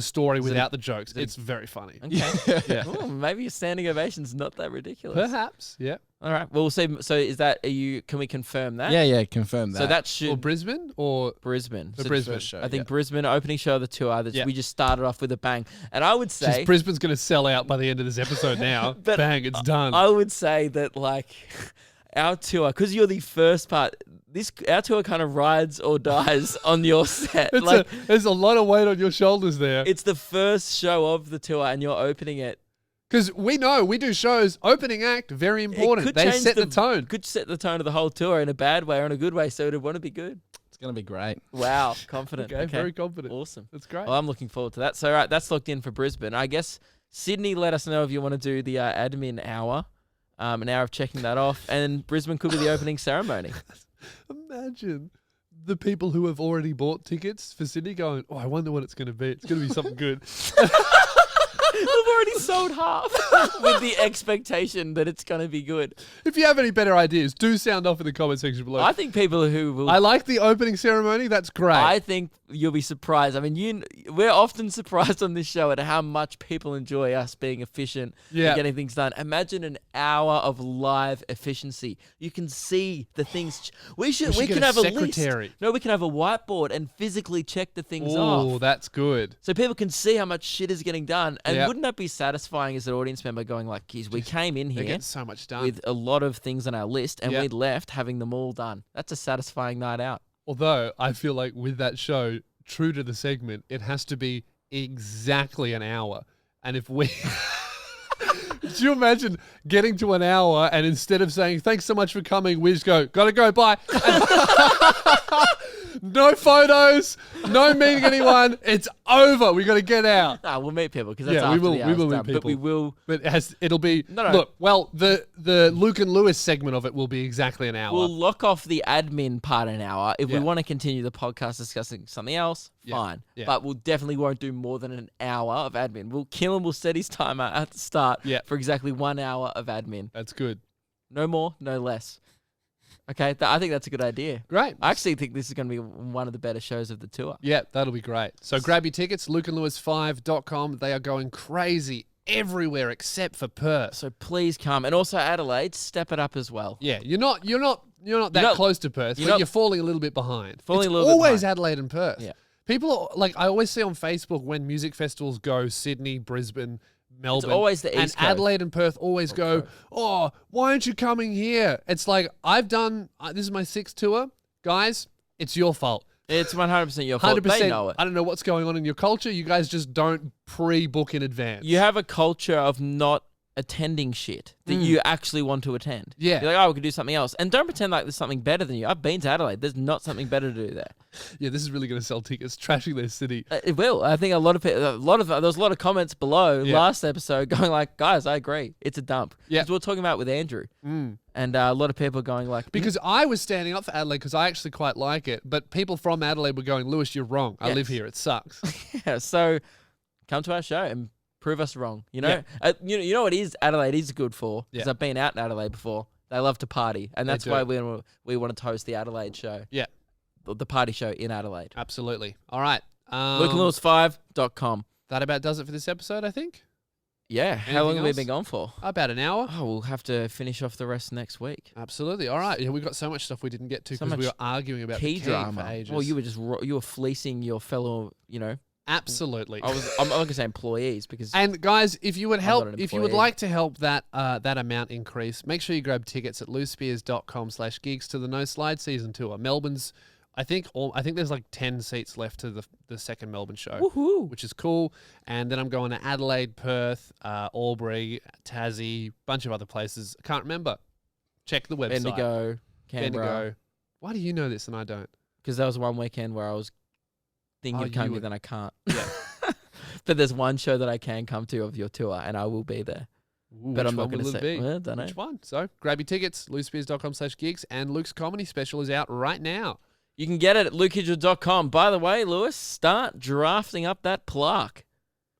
story it- without the jokes. It's very funny. Okay. Yeah. Oh, maybe a standing ovation's not that ridiculous. Perhaps, yeah. All right. Well, we'll see. So is that? Can we confirm that? Yeah, confirm that. So that Or should Brisbane or Brisbane. the So Brisbane. first show. I think yeah. Brisbane opening show of the tour. Yeah. We just started off with a bang, and I would say Just Brisbane's going to sell out by the end of this episode now. But Bang, it's done. I would say that like our tour, because you're the first part. Our tour kind of rides or dies on your set. There's a lot of weight on your shoulders there. It's the first show of the tour, and you're opening it. Because we know we do shows, opening act, very important. could They change set the tone. Could set the tone of the whole tour in a bad way or in a good way. So it'd want to be good. It's going to be great. Wow, confident. Okay, very confident. Awesome. That's great. Well, I'm looking forward to that. So, right, that's locked in for Brisbane. I guess Sydney, let us know if you want to do the admin hour, an hour of checking that off, and Brisbane could be the opening ceremony. Imagine the people who have already bought tickets for Sydney going, oh, I wonder what it's going to be. It's going to be something good. We've already sold half with the expectation that it's going to be good. If you have any better ideas, do sound off in the comment section below. I think people who will. I like the opening ceremony. That's great. I think you'll be surprised. I mean, we're often surprised on this show at how much people enjoy us being efficient Yeah. and getting things done. Imagine an hour of live efficiency. You can see the things. We should can get a have a secretary. list. No, we can have a whiteboard and physically check the things off. Oh, that's good. So people can see how much shit is getting done. And Yeah. wouldn't that be satisfying as an audience member going like, geez, we came in They here get so much done. with a lot of things on our list and Yeah. we left having them all done. That's a satisfying night out. Although I feel like with that show, true to the segment, it has to be exactly an hour. And if we... Do you imagine getting to an hour and instead of saying, thanks so much for coming, we just go, gotta go, bye. No photos. No meeting anyone. It's over. We got to get out. Nah, we'll meet people because that's Yeah, after we will. the We hour's will meet done. people. But we will. But it'll be No. Look, well, the Luke and Lewis segment of it will be exactly an hour. We'll lock off the admin part an hour. If Yeah. we want to continue the podcast discussing something else, Yeah. fine. Yeah. But we'll definitely won't do more than an hour of admin. Killen will set his timer at the start Yeah. for exactly 1 hour of admin. That's good. No more, no less. Okay, I think that's a good idea. Great. I actually think this is going to be one of the better shows of the tour. Yeah, that'll be great. So grab your tickets, lukeandlewis5.com. They are going crazy everywhere except for Perth. So please come. And also Adelaide, step it up as well. Yeah, you're not that not- close to Perth, you're but not- you're falling a little bit behind. Falling It's a little bit always behind. Adelaide and Perth. Yeah. People are, like, I always see on Facebook when music festivals go Sydney, Brisbane, Melbourne. always the and East Coast. Adelaide and Perth always go, oh, why aren't you coming here? It's like, I've done, this is my 6th tour. Guys, it's your fault. It's 100% your fault. 100%. They know it. I don't know what's going on in your culture. You guys just don't pre-book in advance. You have a culture of not attending shit that you actually want to attend. Yeah. You're like, oh, we could do something else. And don't pretend like there's something better than you. I've been to Adelaide. There's not something better to do there. Yeah, this is really going to sell tickets, trashing their city. It will. I think a lot of people, there was a lot of comments below Yeah. last episode going like, guys, I agree. It's a dump. Yeah. Because we were talking about it with Andrew. And a lot of people going like, Because I was standing up for Adelaide because I actually quite like it, but people from Adelaide were going, Lewis, you're wrong. I live Yes. here. It sucks. yeah, so come to our show and prove us wrong. You know, Yeah. you know what is Adelaide is good for? Because Yeah. I've been out in Adelaide before. They love to party, and They that's do. why we wanted to host the Adelaide show, Yeah, the party show in Adelaide. absolutely. All right. LukeandLewis5.com. That about does it for this episode, I think. Yeah, how long Anything have we else? been gone for? About an hour. Oh, we'll have to finish off the rest next week. Absolutely. All right. Yeah, we've got so much stuff we didn't get to So because we much were arguing about Key the key drama. for ages. Well, you were just you were fleecing your fellow, absolutely. I'm not gonna say employees because And guys, if you would not help, an if you would employee. like to help that amount increase, make sure you grab tickets at loosespears.com/gigs to the No Slide season tour. Melbourne's, I think there's like 10 seats left to the second Melbourne show, woohoo. which is cool. And then I'm going to Adelaide, Perth, Albury, Tassie, bunch of other places. I can't remember. Check the website. Bendigo, Canberra. Bendigo. Why do you know this and I don't? Because there was one weekend where I was thinking Oh, of coming, you were- then I can't. Yeah. But there's one show that I can come to of your tour, and I will be there. Ooh, But which I'm not one going to will say. it be? Well, don't know. Which one? So grab your tickets, loosespears.com/gigs, and Luke's comedy special is out right now. You can get it at lukehidgel.com. By the way, Lewis, start drafting up that plaque.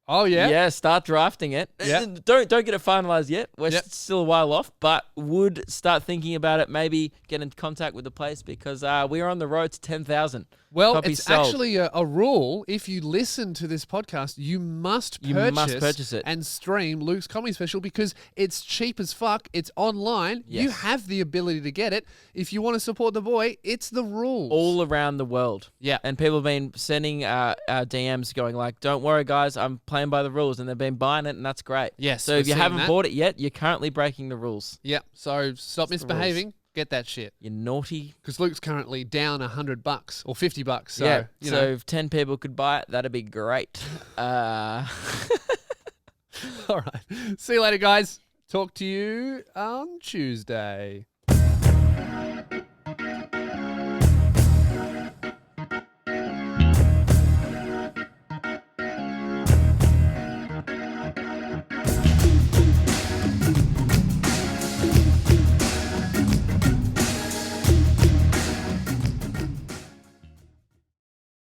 Oh yeah. Yeah, start drafting it. Yeah. Don't get it finalized yet. We're Yep. still a while off, but would start thinking about it. Maybe get in contact with the place because we are on the road to 10,000. Well, Copies it's sold. actually a rule. If you listen to this podcast, you must purchase it. and stream Luke's comedy special because it's cheap as fuck. It's online. You Yes. have the ability to get it. If you want to support the boy, it's the rules. All around the world. Yeah. And people have been sending DMs going like, don't worry, guys, I'm playing by the rules. And they've been buying it, and that's great. Yes, So we're if you seeing haven't that. bought it yet, you're currently breaking the rules. Yeah. So stop the rules. misbehaving. Get that shit. You naughty. Because Luke's currently down $100 or $50. So, yeah. you So know. if 10 people could buy it, that'd be great. All right. See you later, guys. Talk to you on Tuesday.